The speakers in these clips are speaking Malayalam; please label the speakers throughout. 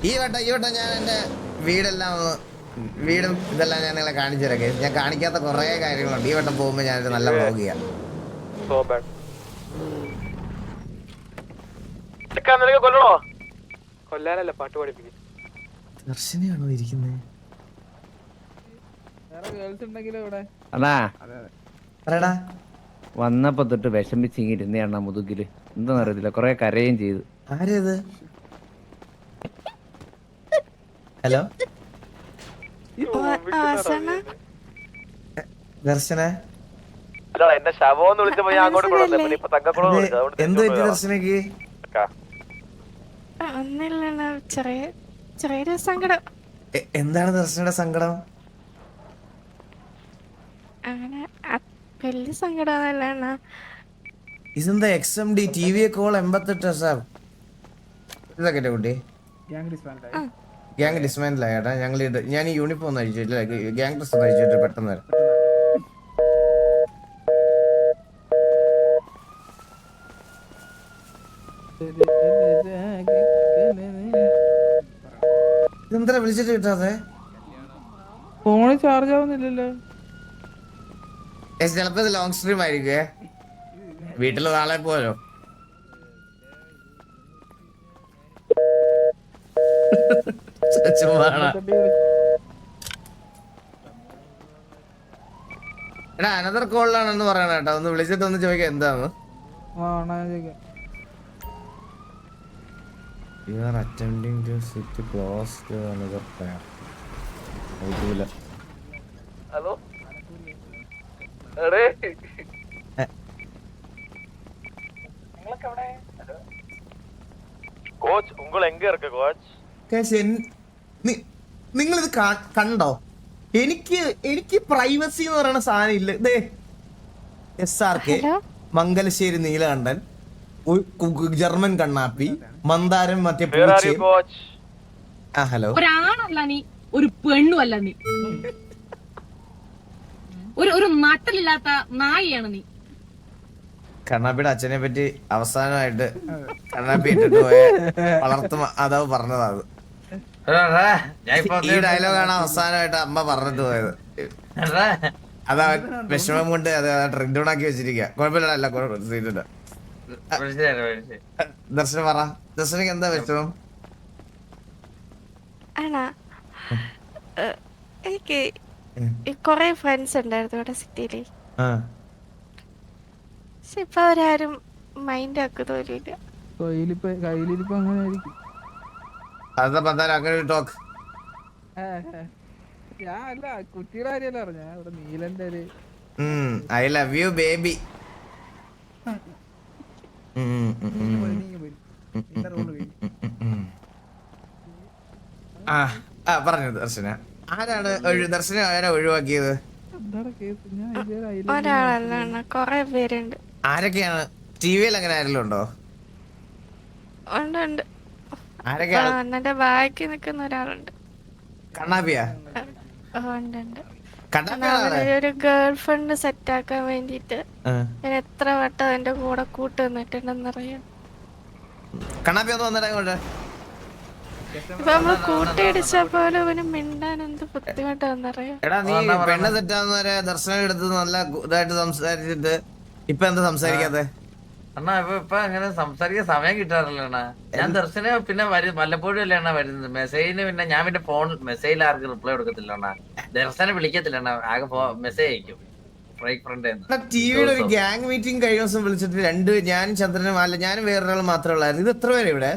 Speaker 1: ഈ വട്ടം ഞാൻ എന്റെ വീടെല്ലാം വീടും ഇതെല്ലാം ഞാൻ നിങ്ങളെ കാണിച്ചു തരാം. ഞാൻ കാണിക്കാത്ത കുറെ കാര്യങ്ങളുണ്ട്. ഈ വട്ടം പോകുമ്പോ ഞാനൊരു നല്ല വ്ളോഗ് ചെയ്യാം.
Speaker 2: കൊല്ലാനല്ല പാട്ട് പഠിപ്പിക്കും.
Speaker 1: ദർശനയാണോ ഇരിക്കുന്നത്? പറയടാ.
Speaker 3: വന്നപ്പോ തൊട്ട് വിഷമിച്ചിരുന്ന മുതുകില് എന്താന്ന് അറിയത്തില്ല, കൊറേ കരയും ചെയ്തു.
Speaker 1: ആരേത്? ഹലോ ദർശന,
Speaker 2: എന്റെ ശവോന്ന് വിളിച്ചപ്പോ ഞാൻ അങ്ങോട്ട് കൊണ്ടുവന്നേ. ഇപ്പൊ തങ്കക്കുളം
Speaker 1: എന്ത് പറ്റി ദർശനക്ക്?
Speaker 4: ചെറിയൊരു സങ്കടം.
Speaker 1: എന്താണ് ദർശനയുടെ സങ്കടം?
Speaker 4: അങ്ങനെ വലിയ സങ്കടമൊന്നുമല്ല.
Speaker 1: ഇതെന്താ XMD TV കോൾ 88 സാർ? ഇതൊക്കെ കുട്ടി ഗ്യാങ് ഡിസ്മാൻഡിൽ ആയേട്ടാ. ഞാൻ ഈ യൂണിഫോം ഒന്ന് അഴിച്ചിട്ടില്ല, ഗ്യാങ് ഡ്രസ് ഒന്ന് അഴിച്ചിട്ട് പെട്ടെന്ന് വരാം. ഇതെന്താ വിളിച്ചിട്ട് കിട്ടാതെ?
Speaker 5: ഫോണ് ചാർജ് ആവുന്നില്ലല്ലോ.
Speaker 1: ചിലപ്പോ ഇത് ലോങ് സ്ട്രീം ആയിരിക്കുവേ. വീട്ടില് നാളെ പോലോ. എടാ അനദർ കോളിലാണെന്ന് പറയണ കേട്ടോ. ഒന്ന് വിളിച്ചിട്ട് ഒന്ന് ചോദിക്കാം എന്താന്ന്. You are attempting to sit close to another player.
Speaker 2: Hello coach ഉങ്ങൾ എങ്ക ഇருக்கு കോച്ച്?
Speaker 1: നിങ്ങളിത് കണ്ടോ? എനിക്ക് പ്രൈവസി എന്ന് പറയുന്ന സാധനം ഇല്ല. ഇതേ SRK, മംഗലശ്ശേരി നീലകണ്ഠൻ, ജർമ്മൻ കണ്ണാപ്പി, മന്ദാരം, മറ്റേ ഹലോ.
Speaker 6: ഒരാണല്ല നീ, ഒരു പെണ്ണുമല്ല നീ, ഒരു നട്ടലില്ലാത്ത നായിയാണ് നീ.
Speaker 1: കണ്ണാപ്പിയുടെ അച്ഛനെ പറ്റി അവസാനമായിട്ട് കണ്ണാപ്പി ഇട്ടിട്ട് പോയ വളർത്തു അതാവ് പറഞ്ഞതാ. ഈ ഡയലോഗാണ് അവസാനമായിട്ട് അമ്മ പറഞ്ഞിട്ട് പോയത്. അതാ വിഷമം കൊണ്ട് അത് ട്രിങ്ടോണാക്കി വെച്ചിരിക്കുക. കുഴപ്പമില്ല, കുഴപ്പമില്ല. ദർശനം പറ, ദർശനക്ക് എന്താ വിഷമം?
Speaker 4: ആണാ, എനിക്ക് കൊറേ ഫ്രണ്ട്സ് ഉണ്ടായിരുന്നു ഇവിടെ സിറ്റിയില്. പക്ഷെ ഇപ്പൊ അവരാരും മൈൻഡ് ആക്കുന്നില്ല.
Speaker 5: കയ്യിലിരിപ്പ് അങ്ങനെ ആയിരിക്കും.
Speaker 1: അങ്ങനെ ഒരു ടോക്ക്.
Speaker 5: ഞാൻ അല്ല, കുട്ടിയുടെ കാര്യമല്ല പറഞ്ഞ ഇവിടെ നീലന്റെ ഒരു
Speaker 1: ഐ ലവ് യു ബേബി. പറഞ്ഞു ദർശന. ആരാണ് ദർശന ആരാ ഒഴിവാക്കിയത്?
Speaker 4: ഒരാളല്ല, കൊറേ പേരുണ്ട്.
Speaker 1: ആരൊക്കെയാണ്? ടിവിയിൽ അങ്ങനെ ആരെങ്കിലും ഉണ്ടോ?
Speaker 4: ഉണ്ട്. എന്റെ ബാക്കി നിക്കുന്ന ഒരാളുണ്ട്.
Speaker 1: കണ്ണാപ്പിയാ?
Speaker 4: ഒരു ഗേൾ ഫ്രണ്ട് സെറ്റ് ആക്കാൻ വേണ്ടിട്ട് ഞാൻ എത്ര വട്ടം എന്റെ കൂടെ കൂട്ട് നിന്നിട്ടുണ്ടെന്നറിയാം.
Speaker 1: കണ്ണാപ്പി ഒന്ന് വന്നിട്ട് അങ്ങോട്ട്.
Speaker 4: ഇപ്പൊ നമ്മള് കൂട്ടിയിടിച്ച പോലെ അവന് മിണ്ടാൻ എന്ത് ബുദ്ധിമുട്ടാന്നറിയാം.
Speaker 1: എടാ നീ പെണ്ണ് തെറ്റാന്നവരെ ദർശനം എടുത്ത് നല്ല ഇതായിട്ട് സംസാരിച്ചിട്ട് ഇപ്പൊ എന്താ സംസാരിക്കാതെ?
Speaker 7: അണ്ണാ ഇപ്പൊ അങ്ങനെ സംസാരിക്കാൻ സമയം കിട്ടാറില്ല അണ്ണാ. ഞാൻ ദർശന പിന്നെ വല്ലപ്പോഴും അല്ലേ അണ്ണാ വരുന്നത്. മെസ്സേജിന് പിന്നെ ഞാൻ പിന്നെ ഫോൺ മെസ്സേജിൽ ആർക്കും റിപ്ലൈ കൊടുക്കത്തില്ല അണ്ണാ. ദർശന വിളിക്കത്തില്ല അണ്ണാ, ആകെ മെസ്സേജ് അയക്കും.
Speaker 1: ടിവിയുടെ ഒരു ഗ്യാങ് മീറ്റിംഗ് കഴിഞ്ഞ ദിവസം വിളിച്ചിട്ട് ഞാനും ചന്ദ്രനും അല്ല, ഞാനും വേറൊരാൾ മാത്രമേ ഉള്ളായിരുന്നു. ഇത് എത്ര പേര് ഇവിടെ?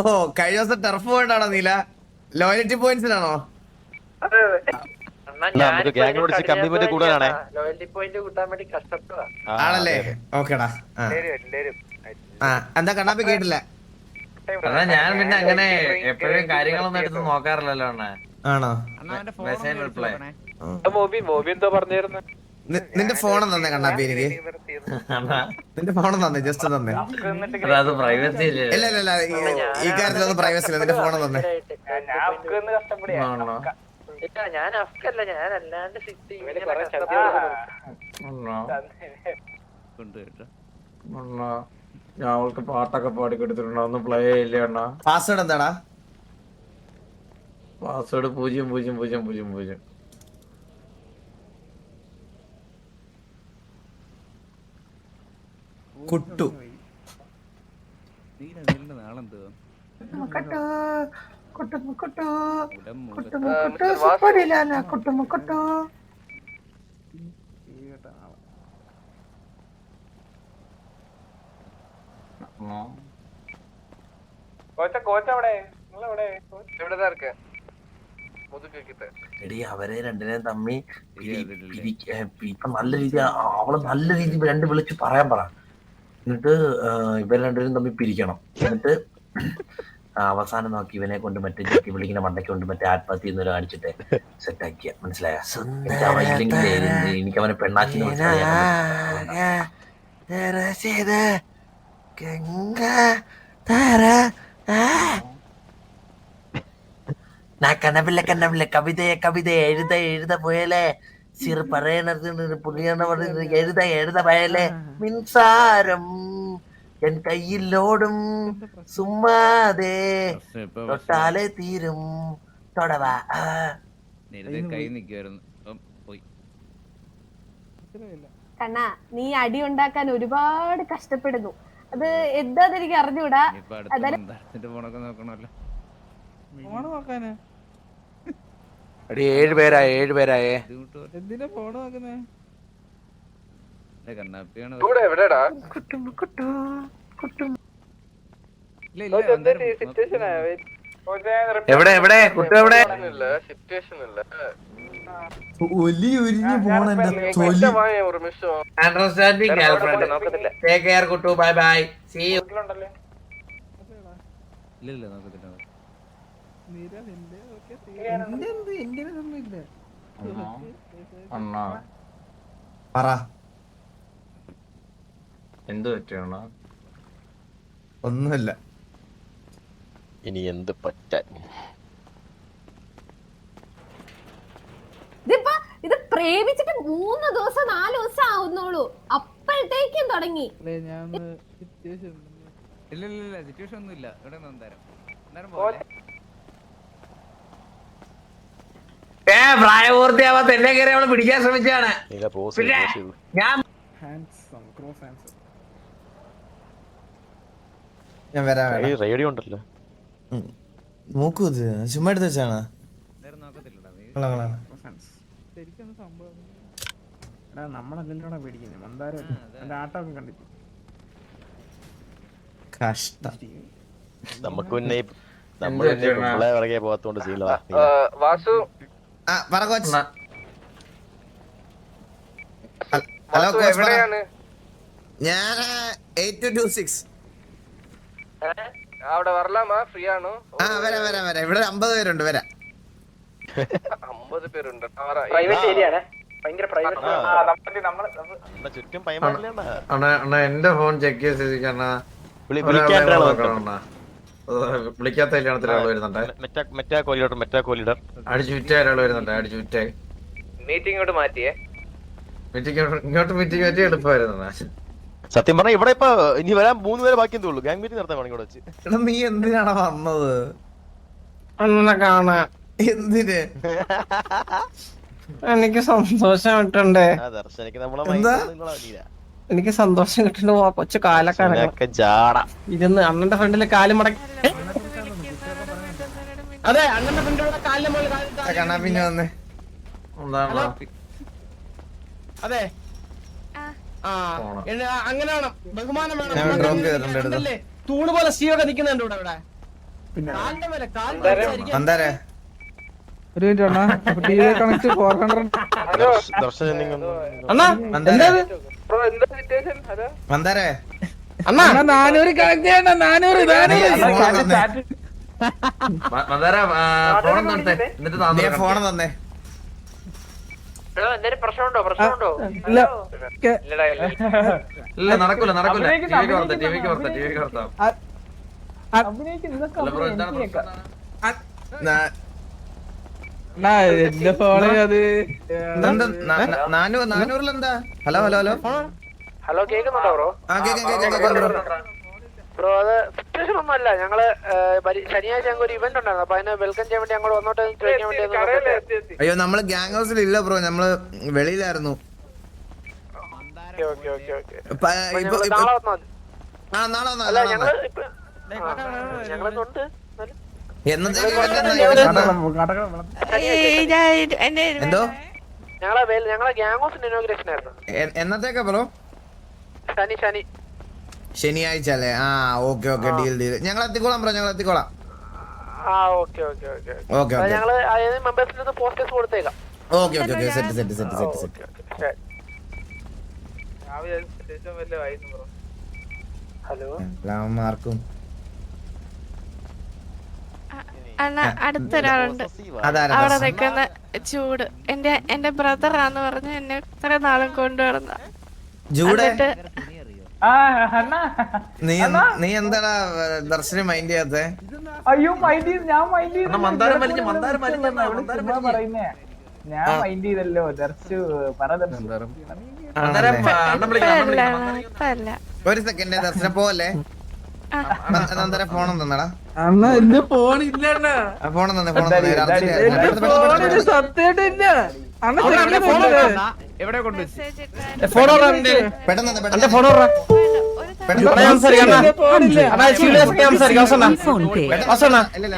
Speaker 1: ഓ, കഴിഞ്ഞ ദിവസം ടർഫ് പോയിട്ടാണോ നീല? ലോയലിറ്റി പോയിന്റ്സിലാണോ? ആണല്ലേ? ഓക്കെടാ. എന്താ കണ്ണാപ്പി കേട്ടില്ല?
Speaker 7: ഞാൻ പിന്നെ അങ്ങനെ എപ്പോഴും കാര്യങ്ങളൊന്നും എടുത്ത് നോക്കാറില്ലല്ലോ അണ്ണാ.
Speaker 1: ആണോ?
Speaker 7: മെസ്സേജ് റിപ്ലൈ
Speaker 2: എന്തോ പറഞ്ഞായിരുന്നു.
Speaker 1: നിന്റെ ഫോൺ തന്നെ കണ്ണാപ്പി എനിക്ക്. നിന്റെ ഫോൺ തന്നെ, ജസ്റ്റ് തന്നെ.
Speaker 7: അത് പ്രൈവസി
Speaker 1: ഇല്ല ഈ കാര്യത്തിലൊന്നും പ്രൈവസി ഇല്ല. നിന്റെ ഫോൺ തന്നെ.
Speaker 2: ഞാൻ അഫ്കല്ല, ഞാൻ അല്ലാണ്ട്
Speaker 7: ഞാൻ അവൾക്ക് പാട്ടൊക്കെ പാടി കൊടുത്തിട്ടുണ്ടോ? ഒന്നും പ്ലേ ചെയ്യില്ല അണ്ണാ.
Speaker 1: പാസ്വേഡ് എന്താടാ?
Speaker 7: പാസ്വേഡ് 000000.
Speaker 1: കുട്ടു.
Speaker 3: നാളെന്തോ
Speaker 7: എടി അവരെ രണ്ടിനെയും തമ്മി ഇപ്പൊ നല്ല രീതി അവള് നല്ല രീതി രണ്ട് വിളിച്ച് പറയാൻ പറ. എന്നിട്ട് ഇവർ രണ്ടുപേരും തമ്മിൽ പിരിക്കണം. എന്നിട്ട് അവസാനം നോക്കി ഇവനെ കൊണ്ട് മറ്റേ ജക്കി വിളിക്കുന്ന മണ്ടയ്ക്ക് കൊണ്ട് മറ്റേ ആത്മഹത്യ എന്നൊരു കാണിച്ചിട്ട് സെറ്റാക്കിയ. മനസ്സിലായ? എനിക്ക് അവനെ പെണ്ണാക്കി കണ്ണപിള്ള കവിതയെ എഴുത പോയല്ലേ സിർ പറയണത് പുള്ളിയാണ് പറയുന്നത്. എഴുത പോയല്ലേ മിൻസാരം എൻ കയ്യിലോടും സുമ്മാതെ തൊട്ടാലെ തീരും തൊടവാ.
Speaker 3: കൈ നിക്കുവായിരുന്നു പോയി.
Speaker 8: കണ്ണാ, നീ അടി ഉണ്ടാക്കാൻ ഒരുപാട് കഷ്ടപ്പെടുന്നു. അത് എന്താന്ന് എനിക്ക് അറിഞ്ഞൂടാ.
Speaker 3: ഫോണൊക്കെ നോക്കണല്ലോ.
Speaker 5: ഫോണ് നോക്കാനാ?
Speaker 2: അടി 7 പേരായേ.
Speaker 5: എന്തിനാ ഫോണ് നോക്കുന്നേ?
Speaker 3: കണ്ണാപ്പിയാണ്.
Speaker 2: എവിടെ കുട്ടു എവിടെ?
Speaker 1: ഒലി ഉരിഞ്ഞു പോണെന്റെ തൊലി.
Speaker 7: Understanding girlfriend. Take care Kuttu. Bye bye. See you.
Speaker 3: ഇല്ല നോക്കത്തില്ല.
Speaker 7: അണ്ണാ
Speaker 1: പറ.
Speaker 7: എന്ത് പറ്റിയാണോ?
Speaker 1: ഒന്നുമില്ല.
Speaker 2: ഇനി എന്ത് പറ്റാൻ?
Speaker 8: ഇത് പ്രേമിച്ചിട്ട് 3 ദിവസം 4 ദിവസം ആവുന്നുള്ളൂ, അപ്പോഴത്തേക്കും തുടങ്ങി.
Speaker 3: ഇല്ല സിറ്റുവേഷൻ ഒന്നും ഇല്ല. ഇവിടെ
Speaker 7: പ്രായപൂർത്തിയാവാത്ത എന്നെ കയറി അവള് പിടിക്കാൻ ശ്രമിച്ചാണ്.
Speaker 1: ഞാൻ വരാം.
Speaker 2: റേഡിയോ ഉണ്ടല്ലോ.
Speaker 1: മൂക്കൂത് ചുമ്മാ എടുത്ത് വെച്ചാണ്.
Speaker 5: നമ്മളെല്ലാം പേടിക്കുന്നത് മന്ദാരം ആട്ടമൊക്കെ കണ്ടിട്ട്
Speaker 1: കഷ്ടം.
Speaker 2: നമുക്ക് പിന്നെ നമ്മളെ പിറകെ പോകാത്തോണ്ട് ശീലവാ.
Speaker 7: വാസു
Speaker 1: പറ കോച്ച്. ഹലോ കോച്ച്, ഞാൻ 8226.
Speaker 2: അവിടെ വരലാമാ? ഫ്രീ ആണോ?
Speaker 1: വരാം. ഇവിടെ 50 പേരുണ്ട്. വരാം.
Speaker 2: 50 പേരുണ്ട്. ചുറ്റും
Speaker 7: എന്റെ ഫോൺ ചെക്ക് ചെയ്തിരിക്കണ വിളിക്കാത്ത കല്യാണത്തിൽ ഒരാൾ വരുന്നുണ്ട്. അടിച്ചു വിറ്റ ഒരാൾ വരുന്നുണ്ട്. അടിച്ചു വിറ്റ
Speaker 2: മീറ്റിംഗ് ഇങ്ങോട്ട് മാറ്റിയേ.
Speaker 7: ഇങ്ങോട്ട് മീറ്റിംഗ് മാറ്റി എളുപ്പമായിരുന്നു.
Speaker 2: സത്യം പറഞ്ഞാൽ ഇവിടെ ഇപ്പൊ ഇനി വരാൻ 3 പേരെ ബാക്കി തോന്നുള്ളൂ. ഗാങ് മീറ്റിംഗ് നടത്താൻ വേണമെങ്കിൽ വെച്ച്.
Speaker 1: എടാ നീ എന്തിനാണ് വന്നത്?
Speaker 5: കാണാ.
Speaker 1: എന്തിന്?
Speaker 5: എനിക്ക് സന്തോഷം കിട്ടണ്ടേ? എനിക്ക് സന്തോഷം കിട്ടണ്ട. കൊച്ചു കാലൊക്കെ ഇരുന്ന് അണ്ണന്റെ ഫ്രണ്ടില് കാല് മടക്കി. അതെ, അണ്ണന്റെ ഫ്രണ്ടിലൂടെ കാലിന്റെ മുകളിൽ
Speaker 1: കണ്ണാ പിന്നെ വന്നേ.
Speaker 5: അതെ അങ്ങനെ വേണം, ബഹുമാനം
Speaker 1: ഞാൻ ഡ്രോപ്പ് ചെയ്തിട്ടുണ്ട്.
Speaker 5: വേണം. തൂണ് പോലെ സ്റ്റീവൊക്കെ നിക്കുന്നുണ്ട് ഇവിടെ.
Speaker 1: മന്ദാരെ
Speaker 5: ഒരു മിനിറ്റ് അണ്ണാ. കണക്ട് 400.
Speaker 1: മന്ദാരെ
Speaker 5: അണ്ണാ 400 കണക്ട് ചെയ്യണ്ട. 400
Speaker 1: ഫോൺ തന്നെ.
Speaker 2: പ്രശ്നമുണ്ടോ?
Speaker 7: ഇല്ല നടക്കൂല. ടിവിക്ക് വർത്താം.
Speaker 5: എന്റെ ഫോണ് അത്
Speaker 1: 400 എന്താ? ഹലോ
Speaker 2: ഹലോ കേക്കുന്നുണ്ടോ ബ്രോ?
Speaker 1: കേക്കാം.
Speaker 5: ബ്രോ അത് സിറ്റുവേഷൻ ഒന്നും അല്ല. ഞങ്ങള് ശനിയാഴ്ച ഞങ്ങൾക്ക് ഒരു ഇവന്റ് ഉണ്ടായിരുന്നു. അപ്പൊ അതിന് വെൽക്കം ചെയ്യാൻ വേണ്ടി അങ്ങോട്ട് വന്നോട്ട് ചോദിക്കാൻ വേണ്ടി.
Speaker 1: അയ്യോ നമ്മള് ഗ്യാങ് ഹൗസിൽ ഇല്ല ബ്രോ, നമ്മള് വെളിയിലായിരുന്നു.
Speaker 5: നാളെ വന്നാൽ മതി.
Speaker 1: ആ നാളെ
Speaker 5: അല്ല ഞങ്ങള് ഞങ്ങളൊന്നുണ്ട്.
Speaker 1: എന്തോ
Speaker 5: ഞങ്ങളെ ഗ്യാങ് ഹൗസിന്റെ ഇനോഗ്രേഷൻ ആയിരുന്നു.
Speaker 1: എന്നത്തേക്കാ ബ്രോ?
Speaker 5: ശനി
Speaker 1: ശനിയാഴ്ച അല്ലേ? ആ ഓക്കെ ഓക്കെ, ഡീൽ ഡീൽ. ഞങ്ങൾ എത്തിക്കോളാം ബ്രോ, ഞങ്ങൾ എത്തിക്കോളാം.
Speaker 5: ഓക്കെ
Speaker 1: ഓക്കെ
Speaker 5: ഞങ്ങള് മെമ്പേഴ്സിന് പോസ്റ്റേഴ്സ് കൊടുത്തേക്കാം.
Speaker 1: Okay okay okay, set set set set set.
Speaker 5: Hello
Speaker 1: എല്ലാവർക്കും
Speaker 4: അണ്ണ അടുത്തൊരാളുണ്ട്
Speaker 1: അതാരാ?
Speaker 4: അവിടെ നിൽക്കുന്ന ചൂട്. എന്റെ ബ്രദറാന്ന് പറഞ്ഞ് എന്നെ ഇത്ര നാളും കൊണ്ടുവരുന്ന.
Speaker 1: ജൂഡ്,
Speaker 4: എന്നിട്ട്
Speaker 1: നീ എന്താടാ ദർശനം മൈൻഡ് ചെയ്യാത്തെ?
Speaker 9: അയ്യോ മൈൻഡ് ചെയ്ത് ഞാൻ മൈൻഡ് ചെയ്ത്
Speaker 7: അണ്ണാ, മന്ദാരം വലിഞ്ഞ്, മന്ദാരം വലിഞ്ഞ്, മന്ദാരം വലിഞ്ഞ്.
Speaker 9: പറയുന്നേ ഞാൻ മൈൻഡ് ചെയ്തല്ലോ. ദർശു പറ ദർശു.
Speaker 7: അന്നേരം അണ്ണൻ വിളിക്കാം, അണ്ണൻ
Speaker 4: ഇപ്പല്ല
Speaker 7: വിളിക്കാം.
Speaker 4: ഇപ്പല്ല.
Speaker 1: ഒരു സെക്കൻഡ് ദർശനം പോവല്ലേ? നന്ദര ഫോൺ തന്നടാ.
Speaker 9: അണ്ണാ എന്റെ ഫോൺ ഇല്ല അണ്ണാ.
Speaker 1: ഫോൺ തന്നെ, ഫോൺ തന്നെ.
Speaker 9: ഫോണിന് സത്യമായിട്ട് ഇല്ല അണ്ണ.
Speaker 3: എവിടെ കൊണ്ട്
Speaker 4: മെസ്സേജ്
Speaker 1: പെട്ടെന്ന് തന്നെ,
Speaker 5: എന്റെ ഫോൺ
Speaker 1: ഇല്ല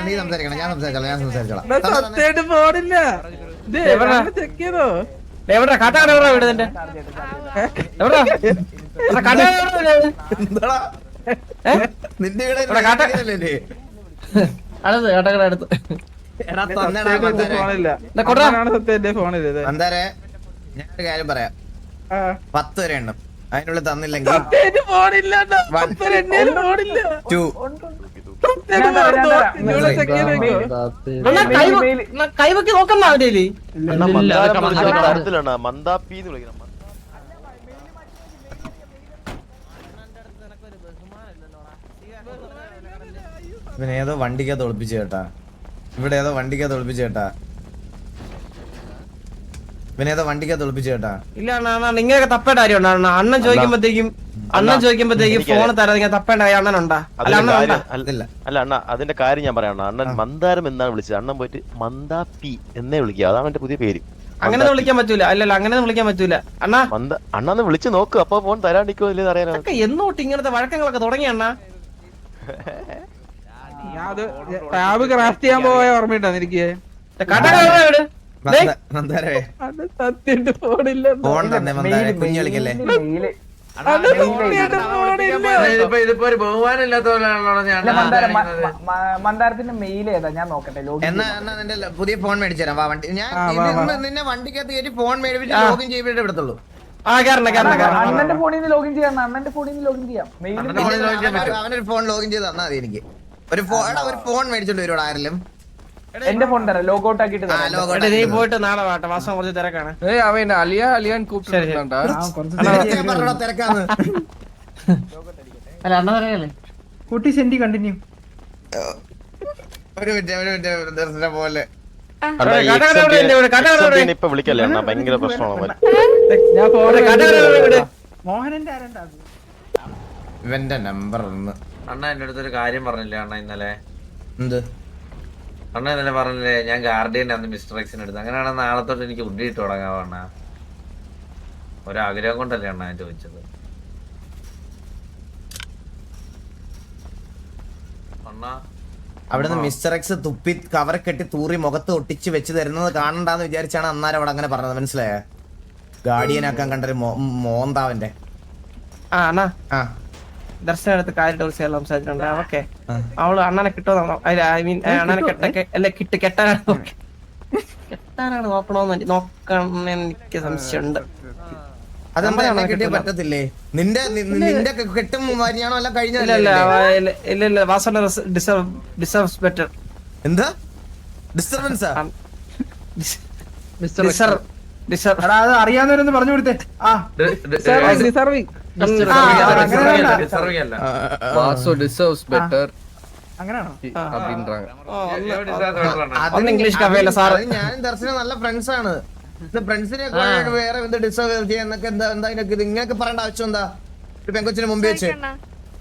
Speaker 1: നീ സംസാരിക്കണം, ഞാൻ സംസാരിച്ചോളാം, ഞാൻ സംസാരിച്ചോളാം.
Speaker 9: സത്യമായിട്ട് ഫോണില്ല. ചെക്ക് ചെയ്തോ?
Speaker 5: എവിടെ കാട്ടാണ് വീട് നിന്റെ? എവിടാ
Speaker 1: എന്താടാ നിന്റെ ഇവിടെ
Speaker 5: അടുത്ത് കാട്ടക്കട അടുത്ത്
Speaker 9: ഫോണില്ല. സത്യമായിട്ട് ഫോണില്ല.
Speaker 1: മന്ദാരെ ഞാനൊരു കാര്യം പറയാം. 10 വരെ എണ്ണം, അതിനുള്ളിൽ തന്നില്ലെങ്കിൽ
Speaker 9: സത്യമായിട്ട് ഫോണില്ല. ഫോണില്ല.
Speaker 1: 2
Speaker 5: കൈവക്കി നോക്കണ്ട അവരേല്.
Speaker 2: കാര്യത്തിലാണ് മന്ദാപ്പിന്ന് വിളിക്കണം.
Speaker 1: ഇവനെ ഏതോ വണ്ടിക്കകത്ത് ഒളിപ്പിച്ചു കേട്ടാ. ഇവിടെ ഏതോ വണ്ടിക്കകത്ത് ഒളിപ്പിച്ചു കേട്ടാ. ഇവനേതോ വണ്ടിക്കകത്ത് ഒളിപ്പിച്ചു കേട്ടാ.
Speaker 5: ഇല്ല അണ്ണാ, നിങ്ങളൊക്കെ തപ്പേണ്ട കാര്യമുണ്ടോ? അണ്ണൻ ചോദിക്കുമ്പോഴത്തേക്കും ഫോൺ തരാതെ ഇങ്ങനെ തപ്പേണ്ട കാര്യം അണ്ണനുണ്ടാ?
Speaker 2: അല്ല അണ്ണ, അതിന്റെ കാര്യം ഞാൻ പറയാം. അണ്ണൻ മന്ദാരം എന്നാണ് വിളിച്ചത്. അണ്ണൻ പോയിട്ട് മന്ദാപ്പി എന്നേ വിളിക്കുക. അതാണ് എന്റെ പുതിയ പേര്.
Speaker 5: അങ്ങനെ വിളിക്കാൻ പറ്റൂല. അല്ലല്ല അങ്ങനെ വിളിക്കാൻ പറ്റൂല അണ്ണാ.
Speaker 2: അണ്ണന്ന് വിളിച്ചു നോക്ക്, അപ്പൊ ഫോൺ തരാണ്ടിക്കോ ഇല്ലെന്ന് അറിയാനാണ്.
Speaker 5: എന്നോട്ട് ഇങ്ങനത്തെ വഴക്കങ്ങളൊക്കെ തുടങ്ങി അണ്ണാ.
Speaker 9: ടാബ് ക്രാഫ്റ്റ് ചെയ്യാൻ പോയ ഓർമ്മയുണ്ടോ എനിക്ക്? സത്യമായിട്ട് ഫോണില്ല.
Speaker 1: ഫോൺ തന്നെ മന്ദാരെ, കുഞ്ഞു കളിക്കല്ലേ?
Speaker 7: ഇതിപ്പോ ഒരു ബഹുമാനം ഇല്ലാത്ത പോലെയാണല്ലോ ഞാൻ
Speaker 9: മന്ദാരത്തിന്റെ മെയിൽ ഏതാ ഞാൻ നോക്കട്ടെ.
Speaker 1: എന്നാ നിന്റെ പുതിയ ഫോൺ മേടിച്ചു തരാം. വാ വണ്ടി, ഞാൻ നിന്നെ വണ്ടിക്കകത്ത് കയറ്റി ഫോൺ മേടിപ്പിച്ച് ലോഗിൻ ചെയ്തിട്ട് എടുത്തുള്ളൂ.
Speaker 9: അണ്ണന്റെ ഫോണിൽ നിന്ന് ലോഗിൻ ചെയ്യാം. അണ്ണന്റെ ഫോണിൽ നിന്ന് ലോഗിൻ ചെയ്യാം.
Speaker 1: അവനൊരു ഫോൺ ലോഗിൻ ചെയ്ത് തന്നാ മതി. എനിക്ക് ഒരു ഫോൺ മേടിച്ചോണ്ട് വരുവാ ആരെങ്കിലും.
Speaker 9: എന്റെ ഫോൺ തരാം, ലോഗ് ഔട്ട് ആക്കിട്ട്
Speaker 5: നീ പോയിട്ട് നാളെ വാട്ടെ. വാസം കുറച്ച് തിരക്കാണ്.
Speaker 1: തിരക്കാന്ന്
Speaker 5: അല്ല അണ്ണ തിരക്കല്ലേ?
Speaker 9: കുട്ടി സെന്റി കണ്ടിന്യൂ.
Speaker 1: ഒരു മിനിറ്റ് ദർശനം പോലെ.
Speaker 2: ഇപ്പൊ വിളിക്കല്ലേ അണ്ണ, ഭയങ്കര പ്രശ്നമാണ്.
Speaker 9: മോഹനന്റെ ആരണ്ടാ?
Speaker 1: ഇവന്റെ നമ്പർ ഒന്ന്.
Speaker 7: അണ്ണ എന്റെ അടുത്തൊരു കാര്യം പറഞ്ഞില്ലേ അണ്ണ ഇന്നലെ?
Speaker 1: എന്ത്
Speaker 7: അണ്ണ ഇന്നലെ പറഞ്ഞില്ലേ ഞാൻ ഗാർഡിയൻ അന്ന് മിസ്റ്റർ എക്സിന് എടുത്ത്? അങ്ങനെയാണെങ്കിൽ നാളെ തൊട്ട് എനിക്ക് ഉണ്ടിയിട്ട് തുടങ്ങാവോ അണ്ണ? ഒരാഗ്രഹം കൊണ്ടല്ലേ അണ്ണ ഞാൻ ചോദിച്ചത്. അണ്ണ
Speaker 1: അവിടുന്ന് മിസ്റ്റർ എക്സ് തുപ്പി കവർ കെട്ടി തൂറി മുഖത്ത് ഒട്ടിച്ച് വെച്ച് തരുന്നത് കാണണ്ടാന്ന് വിചാരിച്ചാണ് അന്നേരം അവിടെ അങ്ങനെ പറഞ്ഞത്. മനസ്സിലായ? ഗാർഡിയനാക്കാൻ കണ്ടൊരു മോന്താവന്റെ.
Speaker 5: ദർശനം എടുത്ത് കാര്യമായിട്ട് സംസാരിച്ചിട്ടുണ്ട്. ഓക്കെ, അവള് അണ്ണനെ കിട്ടുമോ? ഐ മീൻ അണ്ണനെ കെട്ടാനാണ് നോക്കണോന്ന് നോക്കണം എനിക്ക് സംശയമുണ്ട്.
Speaker 1: അതെന്താ കിട്ടിയ പറ്റത്തില്ലേ? നിന്റെ കെട്ടും വരിയാണോ അല്ല കഴിഞ്ഞ?
Speaker 5: ഇല്ല വാസന ഡിസർവ്സ് ബെറ്റർ.
Speaker 1: എന്താ ഡിസ്റ്റർബൻസാ?
Speaker 9: അത് അറിയാവുന്നവരൊന്ന് പറഞ്ഞു കൊടുത്തേ.
Speaker 5: ഇംഗ്ലീഷ് കഫേല സാർ
Speaker 1: ഞാനും ദർശനം നല്ല ഫ്രണ്ട്സ് ആണ്. ഫ്രണ്ട്സിനെ വേറെ എന്ത് ഡിസേർവ് ചെയ്യാന്നൊക്കെ എന്താ ഇതിങ്ങനെയൊക്കെ പറയേണ്ട ആവശ്യം എന്താ? പെങ്കൊച്ചിന് മുമ്പ് വെച്ച്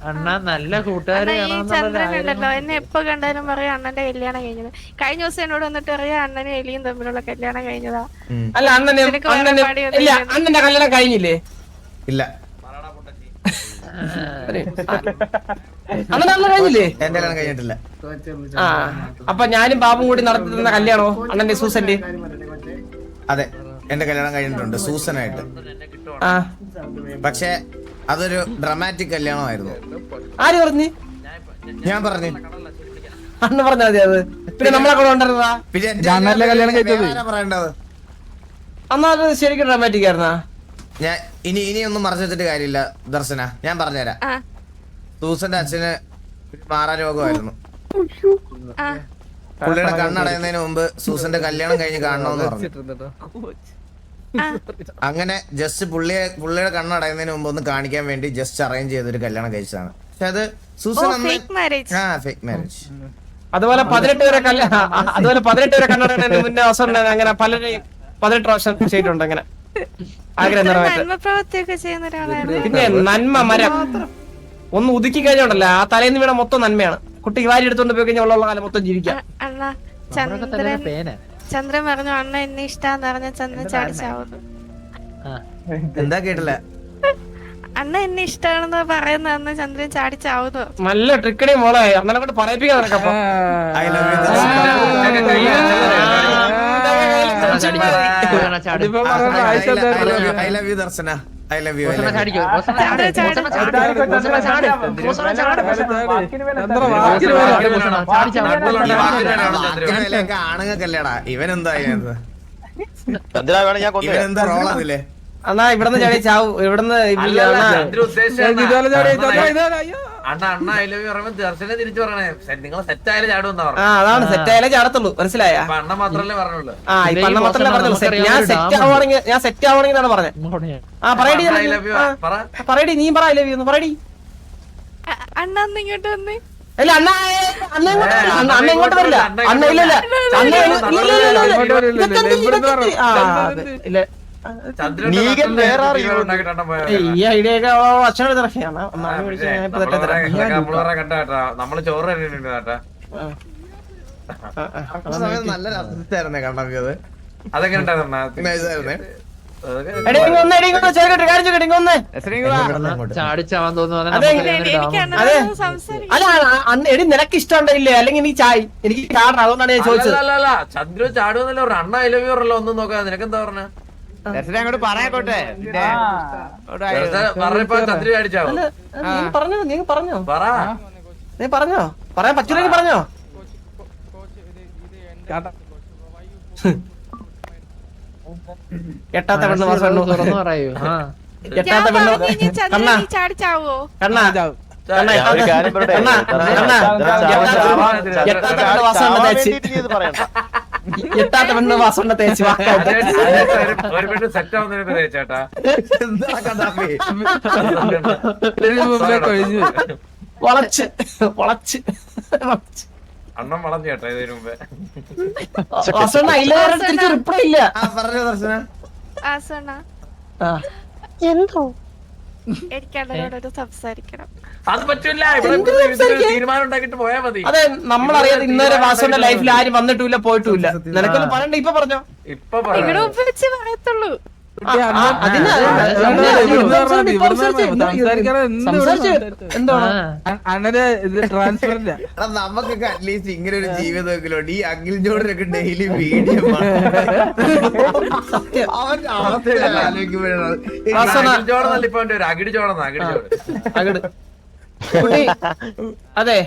Speaker 7: അണ്ണാ നല്ല
Speaker 4: അണ്ണാ ഈ ചന്ദ്രൻ ഉണ്ടല്ലോ എന്നെ എപ്പോ കണ്ടാലും പറയാം അണ്ണന്റെ കല്യാണം കഴിഞ്ഞത്. കഴിഞ്ഞ ദിവസം എന്നോട് വന്നിട്ട് പറയാം അണ്ണനും എലിയും തമ്മിലുള്ള കല്യാണം കഴിഞ്ഞതാ.
Speaker 5: അല്ല അണ്ണന്റെ കല്യാണം കഴിഞ്ഞില്ലേ?
Speaker 1: ഇല്ല
Speaker 5: അണ്ണൻ കഴിഞ്ഞില്ലേ?
Speaker 1: എന്റെ കല്യാണം കഴിഞ്ഞിട്ടില്ല.
Speaker 5: ആ അപ്പൊ ഞാനും ബാബും കൂടി നടത്തി തന്ന കല്യാണോ അണ്ണന്റെ സൂസന്റെ?
Speaker 1: അതെ എന്റെ കല്യാണം കഴിഞ്ഞിട്ടുണ്ട് സൂസനായിട്ട്.
Speaker 5: ആ
Speaker 1: പക്ഷെ അതൊരു ഡ്രമാറ്റിക് കല്യാണമായിരുന്നു.
Speaker 5: ആര് പറഞ്ഞു?
Speaker 1: ഞാൻ പറഞ്ഞു.
Speaker 5: അണ്ണ പറഞ്ഞാ മതി അത്. പിന്നെ നമ്മളെ കൂടെ ഉണ്ടായിരുന്നതാ.
Speaker 1: പിന്നെ ആരാ പറയേണ്ടത്?
Speaker 5: അന്നാ അത് ശരിക്കും ഡ്രാമാറ്റിക് ആയിരുന്നാ?
Speaker 1: ഞാൻ ഇനിയൊന്നും മറച്ചു വെച്ചിട്ട് കാര്യമില്ല ദർശന, ഞാൻ പറഞ്ഞുതരാം. സൂസന്റെ അച്ഛന് മാറാ രോഗമായിരുന്നു. പുള്ളിയുടെ കണ്ണടയുന്നതിന് മുമ്പ് സൂസന്റെ കല്യാണം കഴിഞ്ഞ് കാണണമെന്ന് പറഞ്ഞു. അങ്ങനെ ജസ്റ്റ് പുള്ളിയുടെ കണ്ണടയുന്നതിന് മുമ്പ് ഒന്ന് കാണിക്കാൻ വേണ്ടി ജസ്റ്റ് അറേഞ്ച് ചെയ്തൊരു കല്യാണം കഴിച്ചതാണ്. പക്ഷെ അത് സൂസൻ ഫേക്ക് മാരേജ്.
Speaker 5: അതുപോലെ 18 വരെ കണ്ണടയുന്നതിന് മുന്നേ അവസരം അങ്ങനെ പലരെയും 18 പ്രാവശ്യം ചെയ്തിട്ടുണ്ട്. അങ്ങനെ ആഗ്രഹം നിറവേറ്റാൻ. പിന്നെ നന്മ മരം ഒന്ന് ഒതുക്കി കഴിഞ്ഞോണ്ടല്ല ആ തലേന്ന് വീണ മൊത്തം നന്മയാണ്. കുട്ടി വാരി എടുത്തോണ്ട് പോയി കഴിഞ്ഞാൽ ഉള്ള കാലം മൊത്തം ജീവിക്കാം.
Speaker 4: ചന്ദ്രൻ പറഞ്ഞു അണ്ണ എന്നെ ഇഷ്ടാന്ന് പറഞ്ഞ ചന്ദ്രൻ ചാടിച്ചാവുന്നു.
Speaker 1: എന്താ കേട്ടില്ല?
Speaker 4: അണ്ണ എന്നെ ഇഷ്ടാണെന്ന് പറയുന്ന ചന്ദ്രൻ ചാടിച്ചാവുന്നു.
Speaker 5: നല്ല ട്രിക്കടി മോളെ അണ്ണനെ കൊണ്ട് പറയിപ്പിക്കാൻ നടക്കപ്പോ.
Speaker 1: I love you Darshana. I love you. ആണുങ്ങൾക്കല്ലേടാ ഇവനെന്താ ഇവനെന്താ റോളാന്നില്ലേ?
Speaker 5: അണ്ണാ ഇവിടുന്ന് ചാടി ചാവൂ. ഇവിടുന്ന് അതാണ് സെറ്റ് ആയാലേ ചാടത്തുള്ളൂ. മനസ്സിലായ?
Speaker 7: അണ്ണ മാത്രല്ലേ പറഞ്ഞുള്ളൂ.
Speaker 5: ആ ഇപ്പൊ അണ്ണ മാത്രല്ലേ പറഞ്ഞുള്ളൂ. ഞാൻ സെറ്റ് ആവുകയാണെങ്കിൽ എന്നാണ് പറഞ്ഞത്. ആ പറയടി പറയടി നീ പറ. ഐ ലവ് യു ഒന്ന് പറയടി.
Speaker 4: അണ്ണ ഇങ്ങോട്ട് വന്ന്
Speaker 5: ഇല്ല അണ്ണ അണ്ണ ഇങ്ങോട്ട് വരില്ല. അണ്ണ ഇല്ല ഇല്ല ഈ ഐഡിയ ഒക്കെ അച്ഛനോട് തിരക്കിയാണ്.
Speaker 7: നമ്മള് ചോറ്
Speaker 1: നല്ലൊരു അർത്ഥമായിരുന്നേ കണ്ടത്.
Speaker 7: അതെങ്ങനെ
Speaker 5: ചാടിച്ചാവാൻ തോന്നുന്നു. അല്ല എടി നിനക്ക് ഇഷ്ടമുണ്ടല്ലേ അല്ലെങ്കിൽ നീ ചായ എനിക്ക് ചാടണം. അതുകൊണ്ടാണ് ഞാൻ ചോദിച്ചത്.
Speaker 7: ചന്ദ്രു ചാടുവന്നല്ലോ. അണ്ണ ഐ ലവ് യു പറഞ്ഞല്ലോ. ഒന്നും നോക്കാം. നിനക്കെന്താ പറഞ്ഞ?
Speaker 3: അങ്ങോട്ട് പറയാക്കോട്ടെ.
Speaker 7: ചന്ദ്രു ചാടിച്ചാവോ?
Speaker 5: നീ പറഞ്ഞോ പറയാൻ പറ്റൂലെങ്കിൽ പറഞ്ഞോ. എട്ടാത്ത പെണ്ണ് തുറന്നു പറയൂ. എട്ടാത്ത പെണ്ണ് കണ്ണാ
Speaker 4: ചാടിച്ചാവോ?
Speaker 5: കണ്ണാ എട്ടാത്ത പെണ്ണ് വാസണ്ണ തേച്ച് എട്ടാത്ത പെണ്ണ് വാസണ്ണ തേച്ച്
Speaker 7: ഒരു പെണ്ണ് സെറ്റ് ആവുന്നതിനൊക്കെ ചേട്ടാ
Speaker 5: വളച്ച് വളച്ച്
Speaker 7: അണ്ണം വളഞ്ഞു ചേട്ടാ ഇതിനു മുമ്പേ.
Speaker 5: വാസണ്ണ അതിൽ തിരിച്ച് റിപ്ലൈ ഇല്ല.
Speaker 1: പറഞ്ഞോ ദർശന.
Speaker 4: എന്തോ എനിക്കണ്ണനോടൊരു സംസാരിക്കണം.
Speaker 7: അത് പറ്റൂല. ഇവിടെ തീരുമാനം ഉണ്ടാക്കിട്ട് പോയാ മതി.
Speaker 5: അതെ നമ്മളറിയാതെ ഇന്നേരെ വാസുവിന്റെ ലൈഫിൽ ആരും വന്നിട്ടില്ല പോയിട്ടുമില്ല. നിനക്കൊന്നും പറയണ്ട. ഇപ്പൊ പറഞ്ഞോ.
Speaker 7: ഇപ്പൊ
Speaker 4: ഇവിടെ ഒപ്പ് വെച്ച് പറയത്തുള്ളൂ.
Speaker 1: നമുക്കൊക്കെ അറ്റ്ലീസ്റ്റ് ഇങ്ങനെ ഒരു ജീവിതമെങ്കിലും ഈ അഖിൽ ജോഡിനൊക്കെ ഡെയിലി വീഡിയോ
Speaker 5: അതെ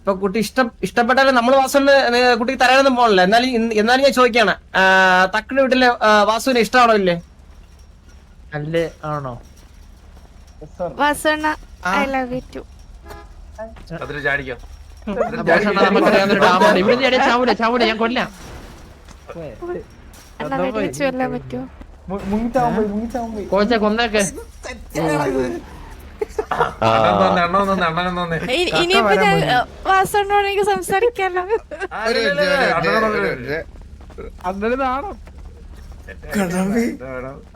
Speaker 5: ഇപ്പൊ കുട്ടി ഇഷ്ടപ്പെട്ടാലും നമ്മള് വാസുവിന് കുട്ടിക്ക് തരാനൊന്നും പോകണല്ലോ. എന്നാലും ഞാൻ ചോദിക്കാണ് തക്കടി വീട്ടിലെ വാസുവിന് ഇഷ്ടമാണോ ഇല്ലേ?
Speaker 7: അല്ലേ ആണോ?
Speaker 4: വാസണ്ണ ഐ ലവ് യു ടു.
Speaker 7: ചാടിക്കോ.
Speaker 5: ഞാൻ കൊല്ലാം.
Speaker 4: അണ്ണ വെടിവെച്ച് കൊല്ലാൻ പറ്റുമോ?
Speaker 5: കോച്ച കൊന്നേക്കെ.
Speaker 4: ഇനിയിപ്പോ ഞാൻ വാസണ്ണോട് എനിക്ക് സംസാരിക്കാലോ.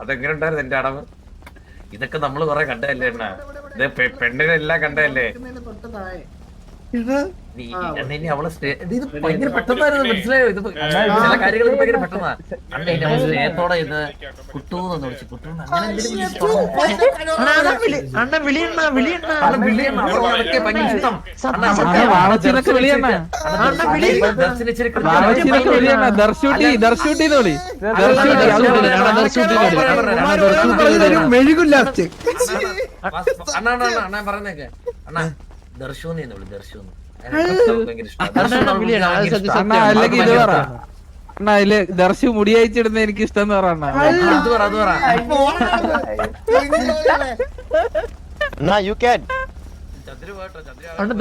Speaker 7: അതെങ്ങനെ ഉണ്ടായിരുന്നു എന്റെ അടവ്? ഇതൊക്കെ നമ്മള് കൊറേ കണ്ടല്ലേ. പെണ്ണിനെല്ലാം കണ്ടല്ലേ നീ അവളെ ഇത് ഭയങ്കര പെട്ടെന്നായിരുന്നു മനസ്സിലായോ ഇത് ചില കാര്യങ്ങൾ ഭയങ്കര പെട്ടെന്നാ അണ്ണ എന്നെ അവള് സ്നേഹത്തോടെ ഇത് കുട്ടൂന്ന് വിളിച്ചു കുട്ടൂന്ന് അങ്ങനെ അണ്ണ പറഞ്ഞേക്കെ അണ്ണ ദർശൂന്ന് വിളി ദർശൂന്ന്
Speaker 9: അതില് ദർശു മുടി അയച്ചിടുന്ന എനിക്ക് ഇഷ്ടം എന്ന് പറഞ്ഞ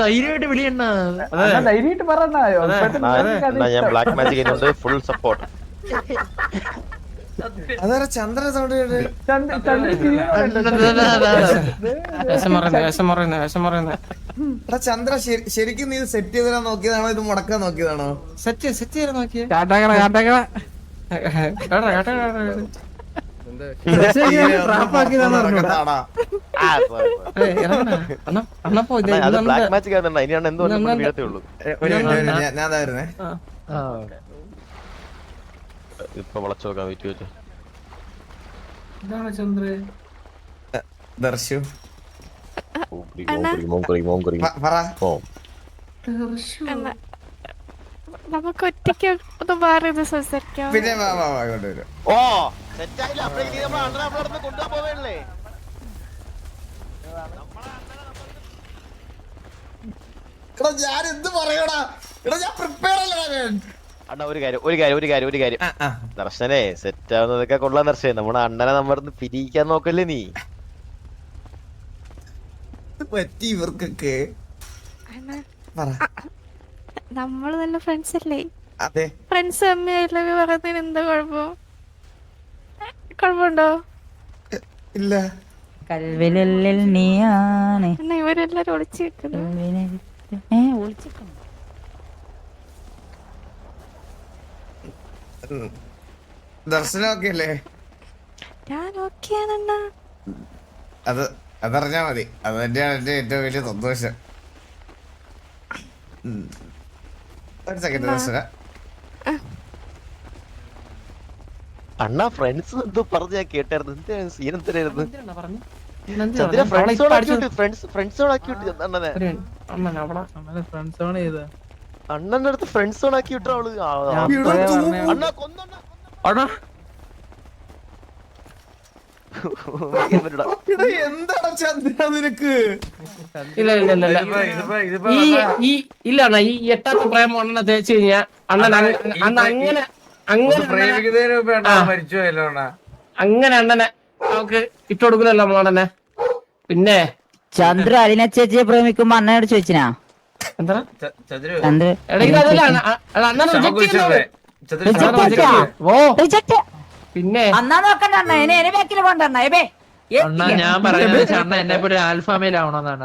Speaker 2: ധൈര്യമായിട്ട് വിളിയണ്ണ.
Speaker 9: ധൈര്യമായിട്ട് പറഞ്ഞായോ
Speaker 2: ഞാൻ ബ്ലാക്ക് മാജിക് ചെയ്യുന്നുണ്ട്, ഫുൾ സപ്പോർട്ട്.
Speaker 1: അതാ ചന്ദ്ര സൗണ്ട് കേട്ട് എടാ ചന്ദ്ര ശരിക്കും നീ സെറ്റ് ചെയ്താ നോക്കിയതാണോ ഇത് മുടക്കാൻ നോക്കിയതാണോ?
Speaker 5: സെറ്റ് ചെയ്ത് നോക്കിയേ
Speaker 1: നടക്കത്താടാ.
Speaker 2: അത് ബ്ലാക്ക് മാജിക് ആയിരുന്നണ്ണ, ഇനിയാണ് എന്തോ വീഴത്തേ ഉള്ളൂ.
Speaker 1: ഞാൻ അതായിരുന്നേ.
Speaker 2: ഇപ്പൊ വളച്ചു നോക്കാം, വെയിറ്റ് വെച്ചു.
Speaker 1: ദർശു പറ.
Speaker 4: നമുക്ക് ഒറ്റയ്ക്ക് ഒന്ന് മാറി സംസാരിക്കാം.
Speaker 1: പിന്നെ വാ വാ വാ ഇങ്ങോട്ട് വരും.
Speaker 2: ഓ സെറ്റായില്ല, അപ്പോഴേക്ക് നമ്മൾ അണ്ണനെ കൊണ്ടുപോകാൻ പോവേണ്ടേ?
Speaker 1: എടാ ഞാൻ എന്ത് പറയടാ, എടാ ഞാൻ പ്രിപ്പയർ അല്ലടാ ഞാൻ.
Speaker 2: അണ്ണ ഒരു കാര്യം ദർശനെ സെറ്റ് ആവുന്നതൊക്കെ കൊള്ളാൻ ദർശനെ, നമ്മുടെ അണ്ണനെ നമ്മളിന്ന് പിരിക്കാൻ നോക്കല്ലേ നീ?
Speaker 1: പറ്റി ഇവർക്കൊക്കെ പറ.
Speaker 4: നമ്മള് നല്ല ഫ്രണ്ട്സ് അല്ലേ?
Speaker 1: അതെ
Speaker 4: ഫ്രണ്ട്സ് തമ്മിൽ പറയുന്നതിന് എന്താ കുഴപ്പമുണ്ടോ?
Speaker 1: ഇല്ല
Speaker 10: കൽവിലുള്ളിൽ നീയാണ്.
Speaker 4: എന്നാ ഇവരെല്ലാരും ഒളിച്ചു വെക്കുന്നു.
Speaker 1: ദർശനമൊക്കെ അല്ലേ?
Speaker 4: ഞാൻ ഓക്കെയാണെന്നാ.
Speaker 1: അതറിഞ്ഞാ മതി, അത് തന്നെയാണ് എന്റെ ഏറ്റവും വലിയ സന്തോഷം. ഒരു സെക്കൻഡ് ദർശന.
Speaker 2: അണ്ണ ഫ്രണ്ട്സ് എന്തോ പറഞ്ഞ് ഞാൻ കേട്ടായിരുന്നു. എന്താ സീൻ എന്തായിരുന്നു? അണ്ണന്റെ അടുത്ത് ഫ്രണ്ട്സ് ഓൺ ആക്കി വിട്ടോ അവള്.
Speaker 1: എന്താണ് ചന്ദ്ര നിനക്ക്?
Speaker 5: ഇല്ല അണ്ണ, ഈ എട്ടാമത്തെ പ്രേമം അണ്ണനെ തേച്ച് കഴിഞ്ഞാ അണ്ണൻ അങ്ങനെ അണ്ണനെ നമുക്ക് ഇട്ടുകൊടുക്കില്ലല്ലോ നമ്മളണ്ണനെ. പിന്നെ
Speaker 10: ചന്ദ്ര അലിന ചേച്ചിയെ പ്രേമിക്കുമ്പോ അണ്ണനോട് ചോദിച്ചിനാ?
Speaker 5: എന്താ
Speaker 10: ചന്ദ്ര
Speaker 5: പിന്നെ
Speaker 10: അന്നാ നോക്കണ്ട അണ്ണ, എന്നെ ബാക്കിൽ പോണ്ട അണ്ണ.
Speaker 9: ഞാൻ പറയുന്നത് അണ്ണ എന്നെ പോലെ ആൽഫാമേൽ ആവണമെന്നാണ്.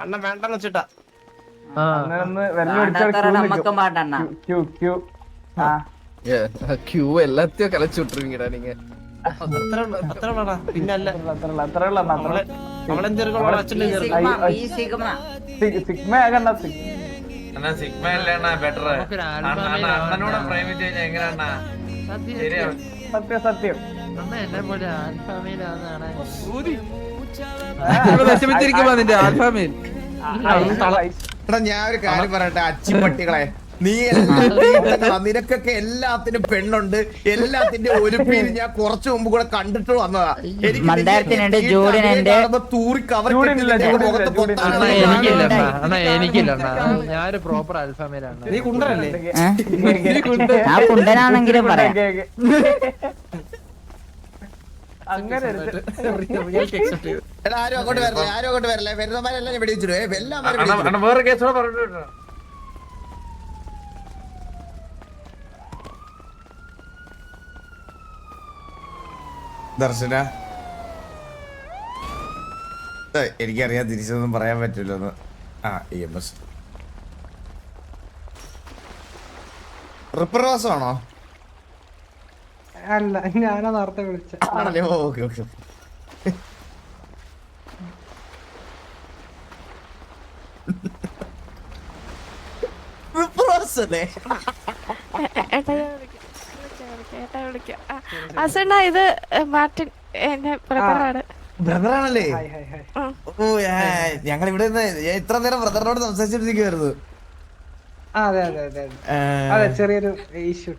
Speaker 5: അണ്ണൻ വേണ്ടെന്ന് വെച്ചിട്ടാ.
Speaker 10: നമ്മക്കും പാടണ്ണ.
Speaker 3: ക്യൂ എല്ലാத்தையும் കലച്ചു വിട്ടിരുവീടാ നീங்க.
Speaker 5: അത്ര പിന്നല്ല
Speaker 7: സിഗ്മ അല്ലേ ബെറ്റർ. അണ്ണനോട് പ്രേമിച്ചു കഴിഞ്ഞാൽ എങ്ങനെയാ ശരിയാണ്?
Speaker 9: സത്യം
Speaker 3: എന്നെ പോലെ ആൽഫാമേലാന്നാണ്.
Speaker 9: നിന്റെ ആൽഫാമേൽ.
Speaker 1: എടാ ഞാൻ ഒരു കാര്യം പറയട്ടെ, അച്ചിപ്പട്ടികളെ, നീ നിനക്കൊക്കെ എല്ലാത്തിനും പെണ്ണുണ്ട്, എല്ലാത്തിന്റെ ഒരു പേര് ഞാൻ കുറച്ചു മുമ്പ് കൂടെ കണ്ടിട്ട് വന്നതാ.
Speaker 10: മന്ദാരത്തിനുണ്ട്, ജൂഡിനുണ്ട്.
Speaker 1: തൂറി കവർ
Speaker 9: എനിക്കില്ല. ഞാനൊരു പ്രോപ്പർ ആൽഫാമേലാണ്.
Speaker 5: നീ കുണ്ടനല്ലേ?
Speaker 10: ആ കുണ്ടനാണെങ്കിലും പറയാം.
Speaker 9: അങ്ങനെ
Speaker 1: എടാ ആരും അങ്ങോട്ട് വരല്ലേ, വരുന്നമാരെല്ലാം ഞാൻ വെടിവെച്ചിടുവേ. എല്ലാം
Speaker 7: വേറെ കേസോടെ പറഞ്ഞിട്ടോ.
Speaker 1: ദർശന എനിക്കറിയാം തിരിച്ചൊന്നും പറയാൻ പറ്റില്ലെന്ന്. EMS റിപ്പർ വാസമാണോ?
Speaker 9: അല്ല ഞാനാ നേരത്തെ വിളിച്ച.
Speaker 1: ആണല്ലേ? Okay okay.
Speaker 4: അസണ്ണ ഇത് മാർട്ടിൻ എന്റെ ബ്രദറാണ്.
Speaker 1: ബ്രദറാണല്ലേ?
Speaker 9: Hi hi hi.
Speaker 1: ഓ ഞങ്ങൾ ഇവിടെ ഇത്ര നേരം ബ്രദറിനോട് സംസാരിച്ചിരിക്കുവായിരുന്നു.
Speaker 9: അതെ അതെ അതെ അതെ ചെറിയൊരു ഇഷ്യൂ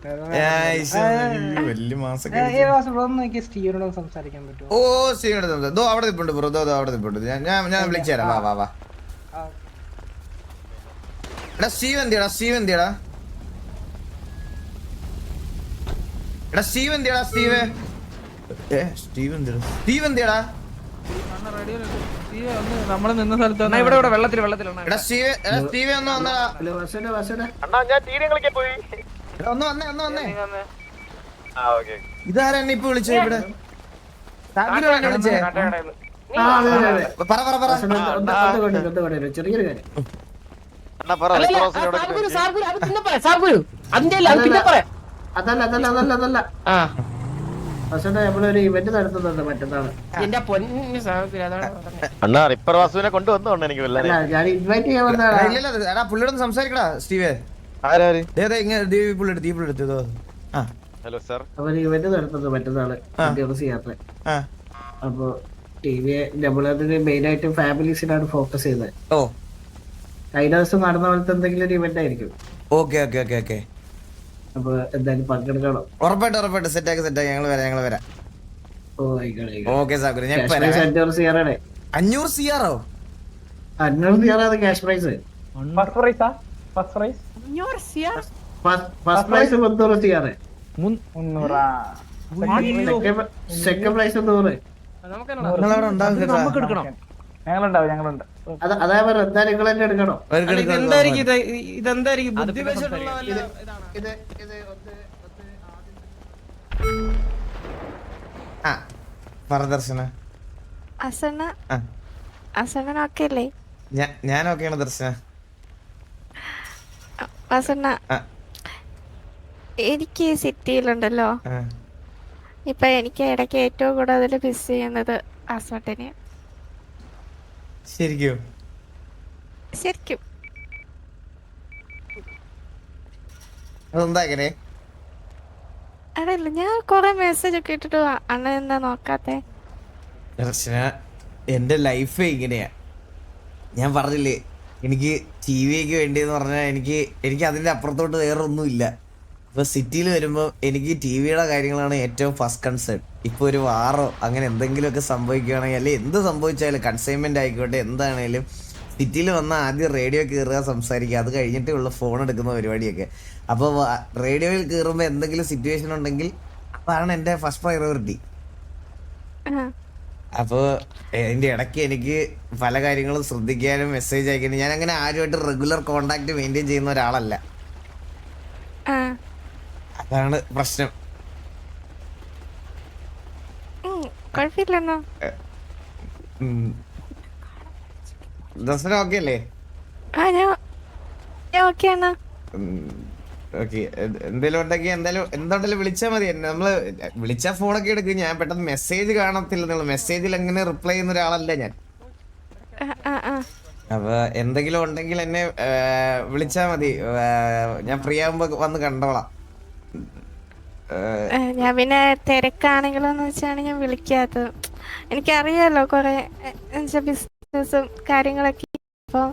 Speaker 1: വലിയ മാസം
Speaker 9: നോക്കി സ്റ്റീവിനോട് സംസാരിക്കാൻ പറ്റുമോ?
Speaker 1: ഓ സ്റ്റീവിനോട് സംസാരിക്കും. അവിടെ നിൽപ്പുണ്ട് ബ്രോ, അവിടെ നിൽപ്പുണ്ട്. ഞാൻ വിളിച്ചു തരാം. വാ വാ വാ. എടാ സ്റ്റീവ് എന്തിയടാ? സ്റ്റീവ് എന്തിയടാ? എടാ സ്റ്റീവ് എന്തിയടാ? സ്റ്റീവ് സ്റ്റീവ് എന്തിയടാ? സ്റ്റീവ് എന്തിയടാ?
Speaker 3: നമ്മള് നിന്ന സ്ഥലത്ത് ഇവിടെ വെള്ളത്തിലാണ്.
Speaker 1: എടാ സ്റ്റീവ്, എടാ സ്റ്റീവ് ഒന്ന് വന്നടാ. ഒന്ന് വന്നേ. ഇതാരാ എന്നെ ഇപ്പൊ വിളിച്ചേ ഇവിടെ? വിളിച്ചേ? പറ.
Speaker 9: ചെറിയൊരു കാര്യം.
Speaker 2: അണ്ണാ പറ റെസ്പോൺസിനോട്
Speaker 9: അതല്ല പക്ഷേ നമ്മളൊരു ഇവന്റ് നടത്തുന്നുണ്ട് മറ്റന്നാള്.
Speaker 5: എന്റെ പൊന്നു സാഹചര്യം അതാണ് പറഞ്ഞത്.
Speaker 2: അണ്ണാ റിപ്പർ വാസുവിനെ കൊണ്ടുവന്നോണ്ട് എനിക്ക്
Speaker 9: അല്ല ഞാൻ ഇൻവൈറ്റ് ചെയ്യാൻ വന്നതാണ്.
Speaker 1: ഇല്ല എടാ പുള്ളിയോട് സംസാരിക്കടാ സ്റ്റീവേ.
Speaker 2: ആരാര്?
Speaker 1: പുള്ളിയെടുത്തോ.
Speaker 2: Hello sir.
Speaker 9: അവര് ഇവന്റ് നടത്തുന്നത് മറ്റന്നാള് യാത്ര. അപ്പൊ ടി വി നമ്മളതിന് മെയിൻ ആയിട്ട് ഫാമിലീസിനാണ് ഫോക്കസ് ചെയ്യുന്നത്.
Speaker 1: ഓ
Speaker 9: കഴിഞ്ഞ ദിവസം നടന്ന പോലത്തെ എന്തെങ്കിലും ഒരു ഇവന്റ് ആയിരിക്കും.
Speaker 1: ഓക്കെ.
Speaker 9: അപ്പൊ എന്തായാലും പങ്കെടുക്കണം.
Speaker 1: ഉറപ്പായിട്ട് സെറ്റാക്കി ഞങ്ങൾ വരാം.
Speaker 9: ഓ ആയിക്കോട്ടെ.
Speaker 1: ഓക്കെ സാഗുരു, ഞാൻ
Speaker 9: 500 CR ആണ്.
Speaker 1: 500 CR?
Speaker 9: 500 CR ആണ് ക്യാഷ് പ്രൈസ്.
Speaker 5: ഫസ്റ്റ് പ്രൈസാ? First prize
Speaker 9: first prize 300 CR. 300. Second prize 100.
Speaker 1: നിങ്ങളവിടെ ഉണ്ടാവും കേട്ടോ.
Speaker 3: നമുക്ക് എടുക്കണം.
Speaker 9: ഞങ്ങളുണ്ട്. അതാ പറഞ്ഞ എന്തായാലും നിങ്ങൾ തന്നെ എടുക്കണോ?
Speaker 5: ഇതെന്തായിരിക്കും ബുദ്ധി വെച്ചിട്ടുള്ള
Speaker 1: ദർശന.
Speaker 4: അസണ്ണ ഓക്കെ അല്ലേ?
Speaker 1: ഞാൻ ഓക്കെയാണ് ദർശന.
Speaker 4: അസണ്ണ എനിക്ക് സിറ്റിയിലുണ്ടല്ലോ ഇപ്പൊ എനിക്ക് ഇടയ്ക്ക് ഏറ്റവും കൂടുതൽ മിസ് ചെയ്യുന്നത് അസോട്ടനെ.
Speaker 1: ശരിക്കും അതെന്താ അങ്ങനെ?
Speaker 4: അതല്ല, ഞാൻ കൊറേ മെസ്സേജ് ഒക്കെ ഇട്ടിട്ട് അണ്ണൻ എന്താ നോക്കാത്തെ?
Speaker 1: ദർശന, എന്റെ ലൈഫ് ഇങ്ങനെയാ. ഞാൻ പറഞ്ഞില്ലേ എനിക്ക് ടി വിക്ക് വേണ്ടിയെന്ന് പറഞ്ഞാൽ എനിക്ക് അതിന്റെ അപ്പുറത്തോട്ട് വേറെ ഒന്നുമില്ല. ഇപ്പൊ സിറ്റിയിൽ വരുമ്പോൾ എനിക്ക് ടി വിയുടെ കാര്യങ്ങളാണ് ഏറ്റവും ഫസ്റ്റ് കൺസേൺ. ഇപ്പൊ ഒരു വാറോ അങ്ങനെ എന്തെങ്കിലുമൊക്കെ സംഭവിക്കുകയാണെങ്കിൽ അല്ലെങ്കിൽ എന്ത് സംഭവിച്ചാലും കൺസൈൻമെന്റ് ആയിക്കോട്ടെ എന്താണേലും സിറ്റിയിൽ വന്നാൽ ആദ്യം റേഡിയോ കയറുക, സംസാരിക്കുക, അത് കഴിഞ്ഞിട്ടേ ഉള്ള ഫോൺ എടുക്കുന്ന പരിപാടിയൊക്കെ. അപ്പോൾ റേഡിയോയിൽ കയറുമ്പോൾ എന്തെങ്കിലും സിറ്റുവേഷൻ ഉണ്ടെങ്കിൽ അതാണ് എൻ്റെ ഫസ്റ്റ് പ്രയോറിറ്റി. അപ്പോൾ അതിൻ്റെ ഇടയ്ക്ക് എനിക്ക് പല കാര്യങ്ങളും ശ്രദ്ധിക്കാനും മെസ്സേജ് അയക്കാനും ഞാൻ അങ്ങനെ ആരുമായിട്ട് റെഗുലർ കോണ്ടാക്ട് മെയിൻറ്റെയിൻ ചെയ്യുന്ന ഒരാളല്ല. അതാണ് പ്രശ്നം. ദർശന ഓക്കെ അല്ലേ? ഓക്കെ. എന്തേലും ഉണ്ടെങ്കിൽ എന്തുണ്ടെങ്കിലും വിളിച്ചാൽ മതി. നമ്മള് വിളിച്ചാൽ ഫോണൊക്കെ എടുക്കും. ഞാൻ പെട്ടെന്ന് മെസ്സേജ് കാണത്തില്ല. മെസ്സേജിൽ എങ്ങനെ റിപ്ലൈ ചെയ്യുന്ന ഒരാളല്ല ഞാൻ. അപ്പൊ എന്തെങ്കിലും ഉണ്ടെങ്കിൽ എന്നെ വിളിച്ചാ മതി. ഞാൻ ഫ്രീ ആകുമ്പോ വന്ന് കണ്ടോളാം.
Speaker 4: ഞാൻ പിന്നെ തിരക്കാണെങ്കിലോന്ന് വെച്ചാണ് ഞാൻ വിളിക്കാത്തത്. എനിക്കറിയാലോ കൊറേ ബിസിനസ്സും കാര്യങ്ങളൊക്കെ. അപ്പൊ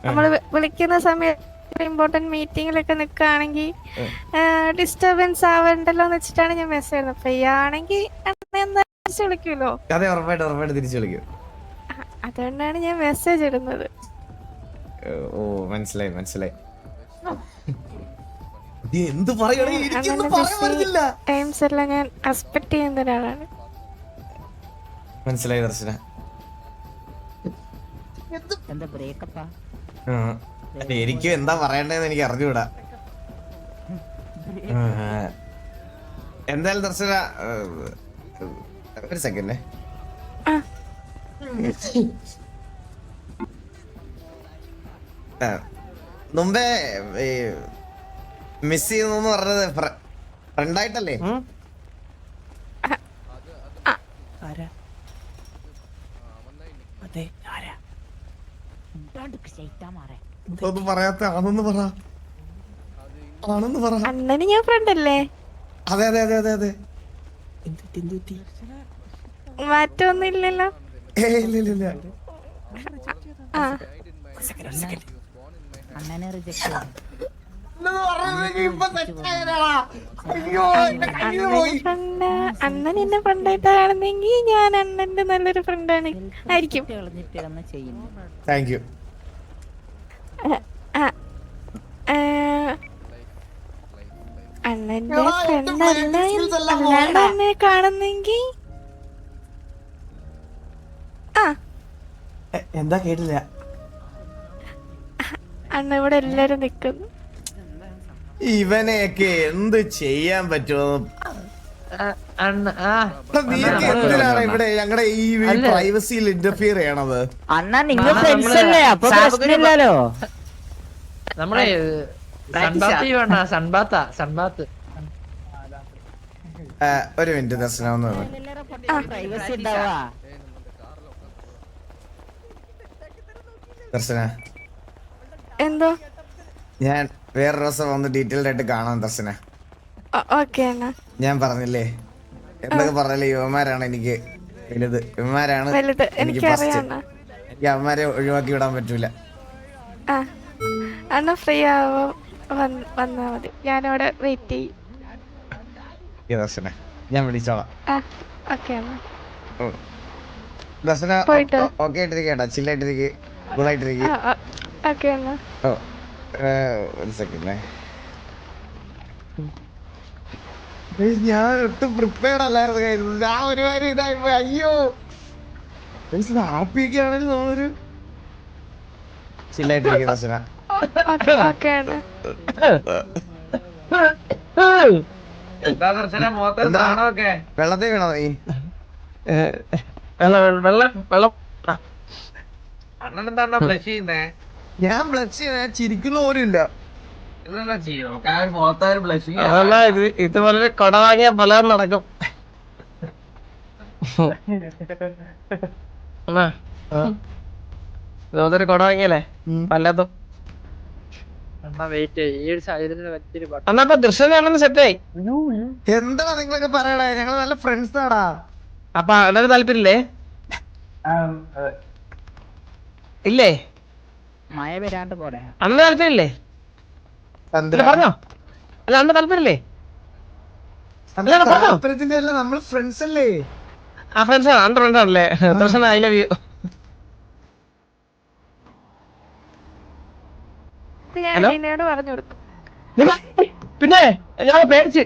Speaker 4: നമ്മള് വിളിക്കുന്ന സമയത്ത് ഇമ്പോർട്ടന്റ് മീറ്റിങ്ങിലൊക്കെ നിൽക്കുകയാണെങ്കിൽ ഡിസ്റ്റർബൻസ് ആവണ്ടല്ലോ എന്ന് വെച്ചിട്ടാണ് ഞാൻ മെസ്സേജ് ചെയ്യുന്നത്. ഫ്രീ ആണെങ്കിൽ തിരിച്ചു വിളിക്കുമല്ലോ.
Speaker 1: അതെ, ഉറപ്പായിട്ട് തിരിച്ചു വിളിക്കും.
Speaker 4: അതുകൊണ്ടാണ് ഞാൻ മെസ്സേജ് ഇടുന്നത്.
Speaker 1: ഓ മനസ്സിലായി. എന്ത്
Speaker 4: ടൈംസ് എല്ലാം ഞാൻ റെസ്പെക്ട് ചെയ്യുന്ന ഒരാളാണ്.
Speaker 1: മനസ്സിലായി ദർശന. എനിക്കും എന്താ പറയണ്ടേന്ന് എനിക്ക് അറിഞ്ഞൂടാ. എന്തായാലും ദർശന ഒരു സെക്കൻഡ്. മുമ്പേ മിസ് ചെയ്യുന്നു പറഞ്ഞത് ഫ്രണ്ടായിട്ടല്ലേ? ഒന്നും പറയാത്ത ആണെന്ന് പറ. ആണെന്ന് പറ.
Speaker 4: അണ്ണന് ഞാൻ ഫ്രണ്ട് അല്ലേ?
Speaker 1: അതെ അതെ അതെ അതെ അതെ.
Speaker 4: മാറ്റമൊന്നും ഇല്ലല്ലോ.
Speaker 1: ഇല്ല ഇല്ല ഇല്ല.
Speaker 4: ആ
Speaker 10: അണ്ണനെ റിജക്ട്
Speaker 4: അണ്ണൻ എന്നെ ഫ്രണ്ടായിട്ട് കാണുന്നെങ്കിൽ ഞാൻ അണ്ണന്റെ നല്ലൊരു ഫ്രണ്ടാണ് ആയിരിക്കും.
Speaker 1: Thank you.
Speaker 4: അണ്ണന്റെ ഫ്രണ്ട് അല്ലാണ്ട് എന്നെ കാണുന്നെങ്കിൽ
Speaker 1: എന്താ കേട്ടില്ല.
Speaker 4: അണ്ണ ഇവിടെ എല്ലാരും നിക്കുന്നു.
Speaker 1: ഇവനെയൊക്കെ എന്ത് ചെയ്യാൻ പറ്റുമോ? നീക്ക് എന്തിനാണ് ഇവിടെ ഞങ്ങളുടെ ഈ പ്രൈവസിയിൽ ഇന്റർഫിയർ ചെയ്യണത്?
Speaker 10: അണ്ണാ നിങ്ങൾ ഫ്രണ്ട്സ് അല്ലേ? അപ്പൊ പ്രശ്നമില്ലല്ലോ.
Speaker 5: നമ്മളെ
Speaker 1: ഒരു മിനിറ്റ് ദർശനം ഒന്ന്
Speaker 10: പ്രൈവസി ഉണ്ടാവാ.
Speaker 1: ദർശന,
Speaker 4: എന്തോ
Speaker 1: ഞാൻ വേറെ ദിവസം വന്ന് ഡീറ്റെയിൽഡ് ആയിട്ട് കാണാം ദർശന.
Speaker 4: ഓക്കെ അണ്ണ.
Speaker 1: ഞാൻ പറഞ്ഞില്ലേ എന്തൊക്കെ പറഞ്ഞാലേ യുവമാരാണ് എനിക്ക് വലുത്. യുവമാരാണ്
Speaker 4: വലുത്
Speaker 1: എനിക്ക് ഫസ്റ്റ്.
Speaker 4: എനിക്കറിയാം.
Speaker 1: എനിക്ക് അവന്മാരെ ഒഴിവാക്കി വിടാൻ പറ്റൂല.
Speaker 4: ആ അണ്ണ ഫ്രീ ആവോ വന്നാ മതി, ഞാനവിടെ വെയിറ്റ് ചെയ്യും.
Speaker 1: ദർശന ഞാൻ വിളിച്ചോളാം.
Speaker 4: ഓക്കെ അണ്ണ.
Speaker 1: ദർശന
Speaker 4: പോയിട്ട്.
Speaker 1: ഓക്കെ ആയിട്ടിരിക്കട്ടാ, ചില്ലായിട്ടിരിക്കും, കൂളായിട്ടിരിക്കും.
Speaker 4: ഓക്കെ അണ്ണ.
Speaker 1: ഓ ഒരു സെക്കൻഡ്. ഞാൻ ഒട്ടും പ്രിപ്പയർഡ് അല്ലായിരുന്നു. ഞാൻ ഒരുമാതിരി ഇതായിപ്പോ. അയ്യോ ഹാപ്പിയൊക്കെ ആണെങ്കിലും തോന്നൊരു ചില്ലായിട്ടിരിക്കും ദർശന.
Speaker 4: ഓക്കെ അണ്ണ.
Speaker 1: വെള്ളത്തിൽ വീണോ നീ?
Speaker 5: വെള്ളം
Speaker 7: അണ്ണനെന്താ ബ്ലഷ് ചെയ്യുന്നേ?
Speaker 1: ഞാൻ ബ്ലഷ് ഞാൻ ചിരിക്കുന്ന പോലും ഇല്ല.
Speaker 5: ഇതുപോലെ കൊട വാങ്ങിയ പലതും നടക്കും. ഇതൊരു കൊട വാങ്ങിയല്ലേ പലതും. അന്നപ്പോ ദൃശ്യം സെറ്റായി.
Speaker 1: എന്താ നിങ്ങളൊക്കെ പറയണേ? ഞങ്ങൾ നല്ല ഫ്രണ്ട്സ് ആടാ.
Speaker 5: അപ്പൊ അതൊരു താല്പര്യമില്ലേ? ഇല്ലേ?
Speaker 10: മഴ വരാണ്ട് പോടെ.
Speaker 5: അന്ന് താല്പര്യമില്ലേ? പറഞ്ഞോ. അല്ല അന്ന് താല്പര്യമില്ലേ?
Speaker 1: താല്പര്യത്തിന്റെ അല്ല, നമ്മൾ ഫ്രണ്ട്സ് അല്ലേ?
Speaker 5: ആ ഫ്രണ്ട്സ് ആണ്, അന്റെ ഫ്രണ്ട്സ് ആണല്ലേ? ദർശന ഐ ലവ് യു.
Speaker 4: ഞാൻ നിന്നോട് പറഞ്ഞു കൊടുത്തു.
Speaker 5: പിന്നെ ഞാൻ പേടിച്ച്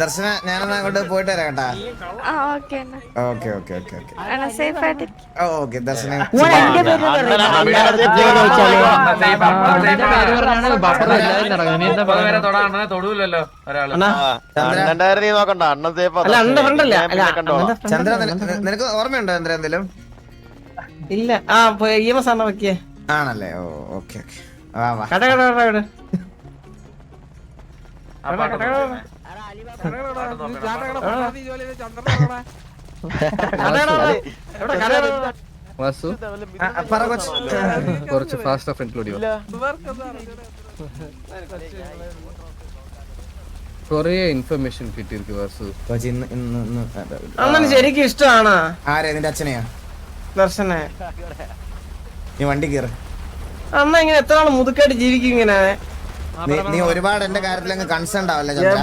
Speaker 1: ദർശന ഞാനൊന്ന് അങ്ങോട്ട് പോയിട്ട് വരാം കേട്ടാ.
Speaker 4: ഓക്കെ അണ്ണ.
Speaker 1: ഓക്കെ ഓക്കെ ഓക്കെ ഓക്കെ
Speaker 4: അണ്ണ സേഫ് ആയിട്ടിരിക്കും.
Speaker 1: ഓക്കെ ദർശന.
Speaker 7: തൊടൂലല്ലോ ഒരാള്.
Speaker 2: നോക്കണ്ട അണ്ണൻ സേഫ്.
Speaker 5: അല്ല അണ്ണന്റെ ഫ്രണ്ടല്ലേ?
Speaker 1: ചന്ദ്ര നിനക്ക് ഓർമ്മയുണ്ടോ ചന്ദ്ര എന്തെങ്കിലും?
Speaker 5: ഇല്ല. ആ EMS ആണ് വെക്കിയേ.
Speaker 1: ആണല്ലേ? ഓ ഓക്കെ ഓക്കെ. വാ വാ.
Speaker 5: കട കട കട കട
Speaker 3: വാസു
Speaker 1: പറ കൊച്ച്.
Speaker 3: കുറച്ച് ഫാസ്റ്റ് ഓഫ് ഇൻക്ലൂഡ് ചെയ്യും. കൊറേ ഇൻഫർമേഷൻ കിട്ടിയിരിക്കും വാസു.
Speaker 1: കൊച്ച് ഇന്ന് ഇന്ന് ഇന്ന്
Speaker 5: അണ്ണന് ശരിക്കും ഇഷ്ടമാണ്.
Speaker 1: ആരെ? നിന്റെ അച്ഛനെയാ?
Speaker 5: ദർശനെ
Speaker 1: നീ വണ്ടി കയറ്.
Speaker 5: അമ്മ ഇങ്ങനെ എത്ര നാള് മുതുക്കായിട്ട് ജീവിക്കും ഇങ്ങനെ?
Speaker 1: നീ ഒരുപാട് എന്റെ കാര്യത്തിൽ അങ്ങ് കൺസേൺ ആവല്ലേ ചന്ദ്ര?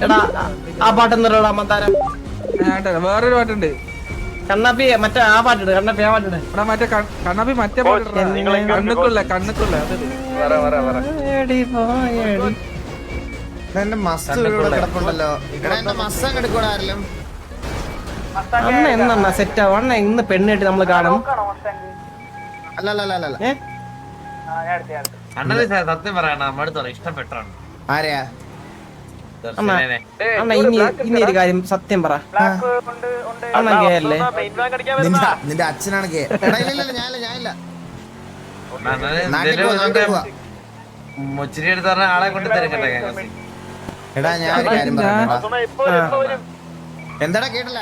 Speaker 5: എടാ ആ പാട്ടെന്താ മന്ദാരം?
Speaker 3: വേറൊരു പാട്ടുണ്ട്.
Speaker 5: കണ്ണാപ്പി മറ്റേ ആ പാട്ടിട്. കണ്ണാപ്പി ആ പാട്ടിട്.
Speaker 3: മറ്റേ കണ്ണാപ്പി മറ്റേ കണ്ണുക്കുള്ള
Speaker 1: എന്റെ മസ്ത് ഇവിടെ കിടപ്പുണ്ടല്ലോ. എടാ എന്റെ മസ്ത് അങ്ങ് എടുക്കൂടെ ആരെങ്കിലും?
Speaker 5: അണ്ണ എന്നാ സെറ്റ് ആവും. അണ്ണ ഇന്ന് പെണ്ണ് കെട്ടി നമ്മള് കാണും.
Speaker 1: അല്ല
Speaker 5: ഏ
Speaker 7: അണ്ണന് സത്യം പറയണ നമ്മടുത്തോളം ഇഷ്ടപ്പെട്ടാണ്
Speaker 1: ആരെയാ?
Speaker 7: ദർശനെ.
Speaker 5: അണ്ണ ഇനി ഒരു കാര്യം സത്യം പറ. അണ്ണ ഗേ അല്ലേ?
Speaker 1: നിന്റെ അച്ഛനാണ് ഗേ. എടാ, ഇല്ല ഞാനില്ല.
Speaker 7: അണ്ണന്
Speaker 1: നാട്ടിൽ
Speaker 7: എന്തേലും
Speaker 1: പോവാ, നാട്ടിൽ പോവാ.
Speaker 7: മുച്ചിരി എടുത്ത് പറഞ്ഞ ആളെ കൊണ്ട് തിരക്കട്ടെ ഞങ്ങൾക്ക്.
Speaker 1: എടാ ഞാൻ ഒരു കാര്യം പറയാം. എന്താടാ കേട്ടില്ല?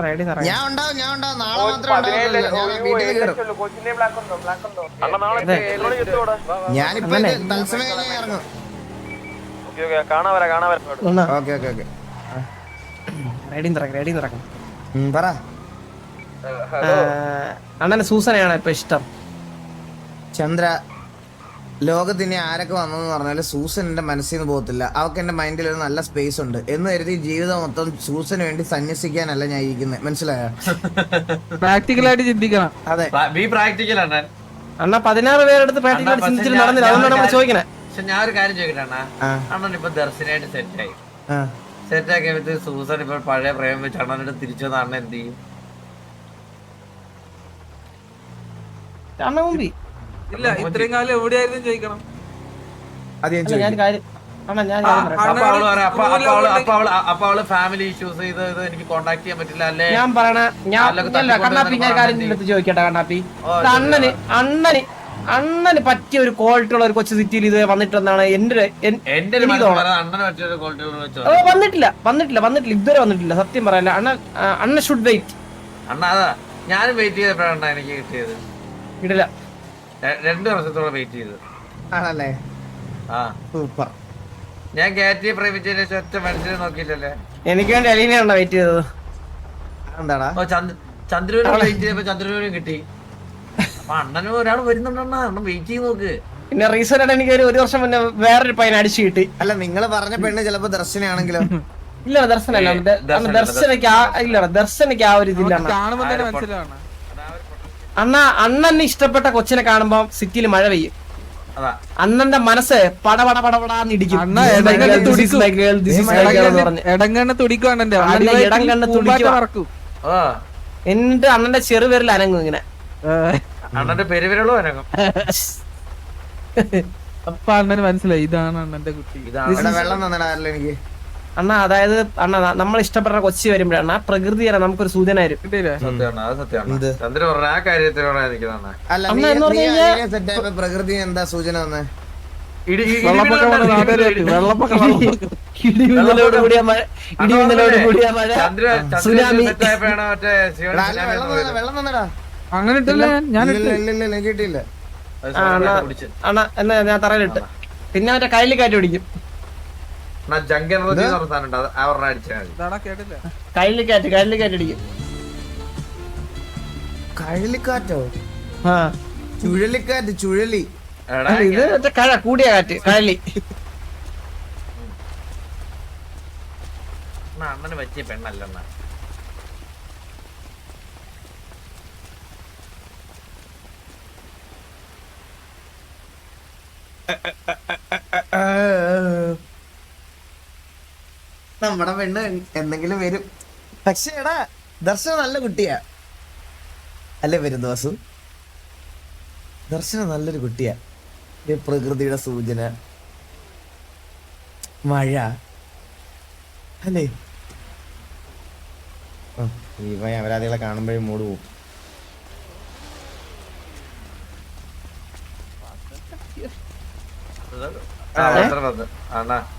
Speaker 5: റെഡി സാറേ.
Speaker 1: ഞാൻ ഉണ്ടാവും നാളെ മാത്രമേ ഉണ്ടാവുള്ളൂ. ഞാൻ വീട്ടിൽ കയറും. ഞാനിപ്പോ ഇത് തത്സമയം ഞാൻ ഇറങ്ങും.
Speaker 5: അണ്ണാ
Speaker 1: ഓക്കെ
Speaker 5: റെഡി നടക്കണം.
Speaker 1: പറ.
Speaker 5: അണ്ണന് സൂസനയാണ് ഇപ്പൊ ഇഷ്ടം.
Speaker 1: ചന്ദ്ര, ലോകത്ത് ഇനി ആരൊക്കെ വന്നെന്ന് പറഞ്ഞാല് സൂസൻ എന്റെ മനസ്സിൽ നിന്ന് പോകത്തില്ല. അവർക്ക് എന്റെ മൈൻഡിൽ ഒരു നല്ല സ്പേസ് ഉണ്ട് എന്ന് കരുതി ജീവിതം മൊത്തം സൂസന് വേണ്ടി സന്യസിക്കാനല്ല ഞാൻ ഇരിക്കുന്നത്. മനസ്സിലായോ?
Speaker 3: പ്രാക്ടിക്കലായിട്ട് ചിന്തിക്കണം.
Speaker 1: അതെ.
Speaker 7: ബി പ്രാക്ടിക്കൽ അണ്ണൻ.
Speaker 5: അണ്ണ 16 പേരെടുത്ത് പ്രാക്ടിക്കൽ ചിന്തിച്ചിട്ട് നടന്നില്ല. അതുകൊണ്ടാണ് നമ്മൾ ചോദിക്കണേ.
Speaker 7: പക്ഷെ ഞാൻ ഒരു കാര്യം ചോദിക്കട്ടെ അണ്ണാ, അണ്ണൻ ഇപ്പൊ ദർശനായിട്ട് സെറ്റായി. സെറ്റാക്കിയപ്പോ സൂസൻ ഇപ്പൊ പഴയ പ്രേമം വെച്ച് അണ്ണനോട് തിരിച്ചു വന്ന അണ്ണൻ എന്ത് ചെയ്യും?
Speaker 5: അണ്ണ മുമ്പി
Speaker 3: ഇല്ല, ഇത്രയും കാലം എവിടെയായിരുന്നു ചോദിക്കണം.
Speaker 1: അത് ഞാൻ
Speaker 5: ഞാൻ
Speaker 1: ചോദിക്കും.
Speaker 5: കാര്യം അണ്ണ ഞാൻ കാര്യം പറയട്ടെ.
Speaker 7: അപ്പൊ അവള് പറയാം, അപ്പൊ അവള് ഫാമിലി ഇഷ്യൂസ് ചെയ്ത് എനിക്ക് കോണ്ടാക്ട് ചെയ്യാൻ പറ്റില്ല അല്ലേ?
Speaker 5: ഞാൻ പറയണ കണ്ണാപ്പി ഞാൻ കാര്യം എടുത്ത് ചോദിക്കട്ടെ. കണ്ണാപ്പി, അണ്ണന് പറ്റിയ ഒരു ക്വാളിറ്റി ഉള്ള ഒരു കൊച്ചു സിറ്റിയിൽ ഇത് വന്നിട്ടെന്നാണ് എന്റെ
Speaker 7: എന്റെ അണ്ണനെ പറ്റിയൊരു ക്വാളിറ്റികൾ വെച്ചോ.
Speaker 5: വന്നിട്ടില്ല ഇതുവരെ വന്നിട്ടില്ല. സത്യം പറയല്ല. അണ്ണ ഷുഡ് വെയിറ്റ്.
Speaker 7: അണ്ണ അതാ ഞാനും വെയിറ്റ് ചെയ്തപ്പോഴാണ് എനിക്ക് കിട്ടിയത്.
Speaker 5: ഇടില്ല.
Speaker 7: 2 വർഷത്തോളം വെയിറ്റ് ചെയ്തു.
Speaker 1: ആണല്ലേ?
Speaker 7: ആ
Speaker 1: സൂപ്പർ.
Speaker 7: ഞാൻ കയറ്റി പ്രേമിച്ചതിന് ശേഷം ഒറ്റ മനുഷ്യനെ നോക്കിയില്ലല്ലേ.
Speaker 5: എനിക്ക് വേണ്ടി അലീനയാണോ വെയിറ്റ് ചെയ്തത്?
Speaker 1: എന്താടാ?
Speaker 7: ഓ ചന്ദ്രനും വെയിറ്റ് ചെയ്തപ്പോ ചന്ദ്രനും കിട്ടി. അപ്പൊ അണ്ണനും ഒരാൾ വരുന്നുണ്ടെണ്ണ, അണ്ണൻ വെയിറ്റ് ചെയ്ത് നോക്ക്.
Speaker 5: പിന്നെ റീസൺ ആയിട്ട് എനിക്ക് ഒരു വർഷം മുന്നേ വേറൊരു പയ്യൻ അടിച്ചു കിട്ടി.
Speaker 1: അല്ല, നിങ്ങള് പറഞ്ഞ പെണ്ണ് ചിലപ്പോ ദർശനാണെങ്കിലോ?
Speaker 5: ഇല്ല ദർശനല്ല. ദർശനക്ക് ആ ഒരു ഇതില്ല. അണ്ണന് ഇഷ്ടപ്പെട്ട കൊച്ചിനെ കാണുമ്പോ സിറ്റിയിൽ മഴ പെയ്യും. അണ്ണന്റെ മനസ്സ് പടപടാന്ന് ഇടിക്കും.
Speaker 3: എടങ്കണ്ണ തുടിക്കുവാണ്.
Speaker 5: എന്നിട്ട് അണ്ണന്റെ ചെറുപേരിൽ അനങ്ങും ഇങ്ങനെ.
Speaker 7: അണ്ണന്റെ പെരുവിരളും അനങ്ങും.
Speaker 3: അപ്പൊ അണ്ണന് മനസ്സിലായി ഇതാണ് അണ്ണന്റെ കുട്ടി.
Speaker 1: വെള്ളം തന്നടാ എനിക്ക്.
Speaker 5: അണ്ണ അതായത് അണ്ണ നമ്മൾ ഇഷ്ടപ്പെടുന്ന കൊച്ചി വരുമ്പോഴാണ് ആ പ്രകൃതി വരെ നമുക്കൊരു സൂചന വരും.
Speaker 7: ചന്ദ്ര പറഞ്ഞ ആ കാര്യത്തിലാണ് എനിക്ക് തന്നെ.
Speaker 1: അല്ല, സെറ്റായപ്പോ പ്രകൃതി എന്താ സൂചന വന്നേ?
Speaker 5: ഇടിമിന്നലോട് കൂടിയ മഴ, സുനാമി.
Speaker 1: വെള്ളം തന്നടാ.
Speaker 3: അങ്ങനെ ഇട്ടല്ലേ ഞാൻ
Speaker 1: ഇല്ല കിട്ടിയില്ല.
Speaker 5: അണ്ണ എന്നാ ഞാൻ തറയിലിട്ട് പിന്നെ മറ്റേ കയ്യിൽ കാറ്റ് പിടിക്കും. കയ്യിൽ കാറ്റ് അടിക്കും.
Speaker 1: കഴലിക്കാറ്റോ? ചുഴലി.
Speaker 5: ഇത് മറ്റേ കഴ കൂടിയ കാറ്റ്, കഴലി.
Speaker 7: അണ്ണന് പറ്റിയ പെണ്ണല്ല.
Speaker 1: നമ്മടെ പെണ്ണ് എന്തെങ്കിലും വരും. പക്ഷേ എടാ, ദർശന നല്ല കുട്ടിയാ അല്ലേ? വരും ദിവസം ദർശന നല്ലൊരു കുട്ടിയാ. പ്രകൃതിയുടെ സൂചന, മഴ അല്ലേ? ഈ അപരാധികളെ കാണുമ്പോഴേ മൂട് പോവും.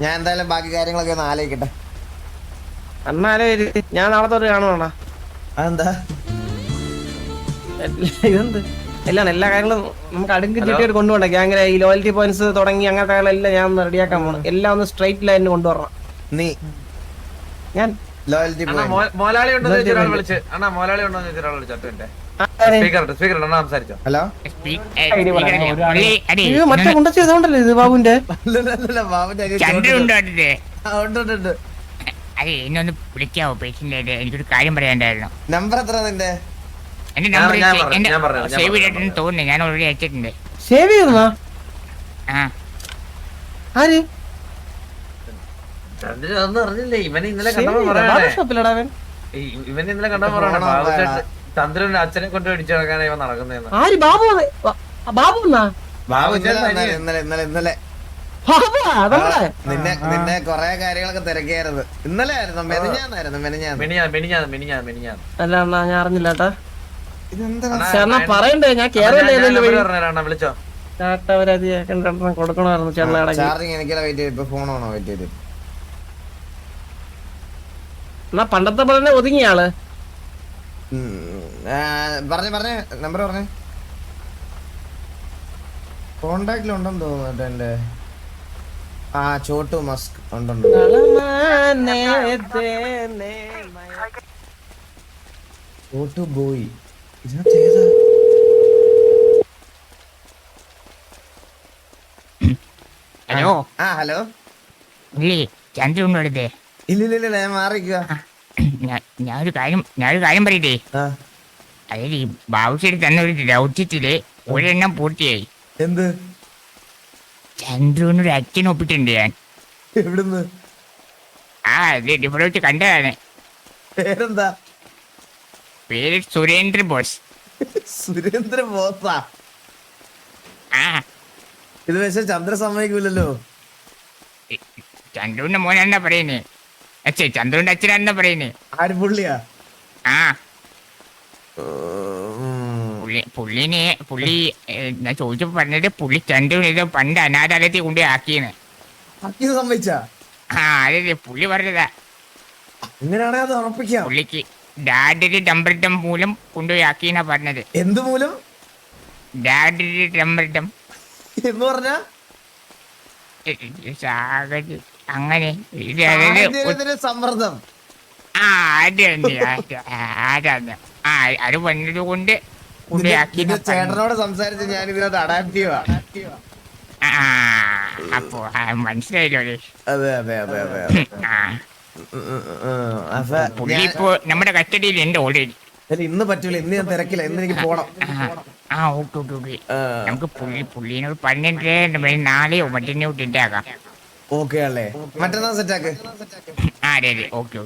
Speaker 1: ഞാൻ എന്തായാലും ബാക്കി കാര്യങ്ങളൊക്കെ ഒന്ന് ആലോചിക്കട്ടെ.
Speaker 5: അണ്ണാലേ ഞാൻ നാളെ തൊട്ട് കാണുവാണ.
Speaker 1: അതെന്താ?
Speaker 5: ഇതെന്ത് എല്ലാം എല്ലാ കാര്യങ്ങളും നമുക്ക് അടുക്കി ചിട്ടിയായിട്ട് കൊണ്ടുപോകണ്ടേ. ഗ്യാങ്ങിലെ ഈ ലോയൽറ്റി പോയിന്റ്സ് തുടങ്ങി അങ്ങനത്തെ കാര്യങ്ങളെല്ലാം ഞാൻ ഒന്ന് റെഡിയാക്കാൻ പോകണം. എല്ലാം ഒന്ന് സ്ട്രൈറ്റ് ലൈനിൽ കൊണ്ടുവരണം.
Speaker 1: നീ
Speaker 5: ഞാൻ
Speaker 1: ലോയൽറ്റി
Speaker 7: മോലാളി ഉണ്ടോ വിളിച്ച് അണ്ണാ, മോലാളി ഉണ്ടോ ഒരാൾ വിളിച്ചോ. സ്പീക്കർ സംസാരിച്ചോ.
Speaker 1: ഹലോ,
Speaker 5: മറ്റേ കൊണ്ടു ചെയ്തോണ്ടല്ലേ ഇത് ബാബുന്റെ?
Speaker 10: അതെ, എന്നെ ഒന്ന് വിളിക്കാവോ? പേഷ്യന്റ് എനിക്കൊരു കാര്യം പറയാനുണ്ടായിരുന്നു.
Speaker 1: നമ്പർ എത്ര നിന്റെ?
Speaker 10: എന്റെ നമ്പർ സേവ് ചെയ്തിട്ടുണ്ടെന്ന് തോന്നുന്നു. ഞാൻ ഓൾറെഡി അയച്ചിട്ടുണ്ട്.
Speaker 5: സേവ് ചെയ്യുന്ന ആര്?
Speaker 7: ഒന്നും അറിഞ്ഞില്ലേ? ഇവനെ ഇന്നലെ കണ്ടപ്പോ പറയണേ.
Speaker 5: ഷോപ്പിലടാ അവൻ.
Speaker 7: ഇവനെ ഇന്നലെ കണ്ടപ്പോ പറയണേ ചന്ദ്രന്റെ അച്ഛനെ കൊണ്ട് ഇടിച്ചു നടക്കാനാ ഇവ നടക്കുന്നതെന്ന്.
Speaker 5: ആര് ബാബു ബാബു എന്നാ
Speaker 1: ബാബു ഇന്നലെ
Speaker 5: ബാബു അതല്ലേ
Speaker 1: നിന്നെ കൊറേ കാര്യങ്ങളൊക്കെ തിരക്കിയായിരുന്നു. ഇന്നലെ ആയിരുന്നു, മെനിഞ്ഞാന്ന്.
Speaker 5: അല്ല അണ്ണാ ഞാൻ അറിഞ്ഞില്ല കേട്ടാ.
Speaker 1: ഇതെന്താ
Speaker 5: ചേട്ടനാ പറയണ്ടേ ഞാൻ കേറിയല്ലേ
Speaker 7: വിളിച്ചോ
Speaker 5: ചേട്ടവരധികം കൊടുക്കണമായിരുന്നു ചേട്ടൻ.
Speaker 1: ചാർജിങ് എനിക്കല്ല വെയിറ്റ് ചെയ്ത്. ഇപ്പൊ ഫോണാണോ വെയിറ്റ് ചെയ്ത്?
Speaker 5: എന്നാ പണ്ടത്തെ പോലെ തന്നെ ഒതുങ്ങിയ ആള്.
Speaker 1: പറഞ്ഞ നമ്പർ പറഞ്ഞേ. കോണ്ടാക്റ്റിലുണ്ടെന്ന് തോന്നുന്നു എന്റെ. ആ ചോട്ടു മസ്ക് ഉണ്ട്. ചോട്ടു ബോയ് ഇതിനകത്ത് ഏതാ?
Speaker 10: Hello
Speaker 1: hello.
Speaker 10: ഇല്ലേ ചന്ദ്രൻ എടുത്തേ?
Speaker 1: ഇല്ല ഞാൻ മാറിക്കുക.
Speaker 10: ഞാനൊരു കാര്യം പറയട്ടെ. അതായത് ഈ ബാബുശ്ശേരി തന്ന ഒരു ദൗത്യത്തില് ഒരെണ്ണം പൂർത്തിയായി.
Speaker 1: എന്ത്?
Speaker 10: ചന്ദ്രനൊരു അച്ഛൻ ഒപ്പിട്ടുണ്ട് ഞാൻ.
Speaker 1: എവിടുന്ന്?
Speaker 10: അത് ഇവിടെ വെച്ച് കണ്ടതാണ്.
Speaker 1: പേരെന്താ?
Speaker 10: പേര് സുരേന്ദ്ര ബോസ്.
Speaker 1: സുരേന്ദ്ര ബോസാ?
Speaker 10: ആ
Speaker 1: ഇത് പക്ഷെ ചന്ദ്ര സമ്മതിക്കൂലല്ലോ.
Speaker 10: ചന്ദ്രന്റെ മോനാന്നാ പറയുന്നേ. അച്ഛേ ചന്ദ്രന്റെ അച്ഛനാന്നാ പറയുന്നേ.
Speaker 1: ആര് പുള്ളിയാ?
Speaker 10: ആ പുള്ളി ഞാൻ ചോദിച്ചപ്പോ പറഞ്ഞത് പുള്ളി ചന്ദ്രൻ ഏതോ പണ്ട് അനാഥാലയത്തിൽ കൊണ്ടുപോയി ആക്കിയെന്ന്.
Speaker 1: സമ്മതിച്ചാ?
Speaker 10: ആ അതെ പുള്ളി പറഞ്ഞതാ.
Speaker 1: ഇങ്ങനെയാണെ അത് ഉറപ്പിക്കാം.
Speaker 10: പുള്ളിക്ക് ഡാഡിന്റെ ഡംബർഡം മൂലം കൊണ്ടുപോയി ആക്കിയെന്നാ പറഞ്ഞത്.
Speaker 1: എന്ത് മൂലം?
Speaker 10: ഡാഡിന്റെ ഡംബർഡം
Speaker 1: എന്ന് പറഞ്ഞ
Speaker 10: അങ്ങനെ
Speaker 1: സമ്മർദ്ദം.
Speaker 10: ആ അത് തന്നെ. ആ അത് വന്നത് കൊണ്ട്
Speaker 1: ചേട്ടനോട് സംസാരിച്ച് ഞാൻ ഇതിനകത്ത് അഡാപ്റ്റീവാ.
Speaker 10: അപ്പോ മനസ്സിലായല്ലോ.
Speaker 1: അതെ.
Speaker 10: പുള്ളി ഇപ്പോ നമ്മുടെ കസ്റ്റഡിയിൽ ഉണ്ട് ഓൾറെഡി.
Speaker 1: ഇന്ന് പറ്റൂല, ഇന്ന് ഞാൻ തിരക്കില്ല, ഇന്ന് എനിക്ക് പോണം.
Speaker 10: ഓക്കെ നമുക്ക് പുള്ളിനോട് പറഞ്ഞിട്ട് നാളെയോ മറ്റന്നെയോ ഇട്ടാക്കാം.
Speaker 1: ഓക്കെ അല്ലേ? മറ്റന്നാ സെറ്റാക്ക്.
Speaker 10: അതെ ഓക്കെ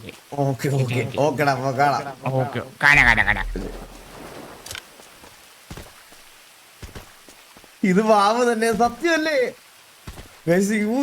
Speaker 1: ഓക്കെടാ കാണാം.
Speaker 10: ഓക്കെ കാണാം.
Speaker 1: ഇത് വാവ് തന്നെ, സത്യമല്ലേ?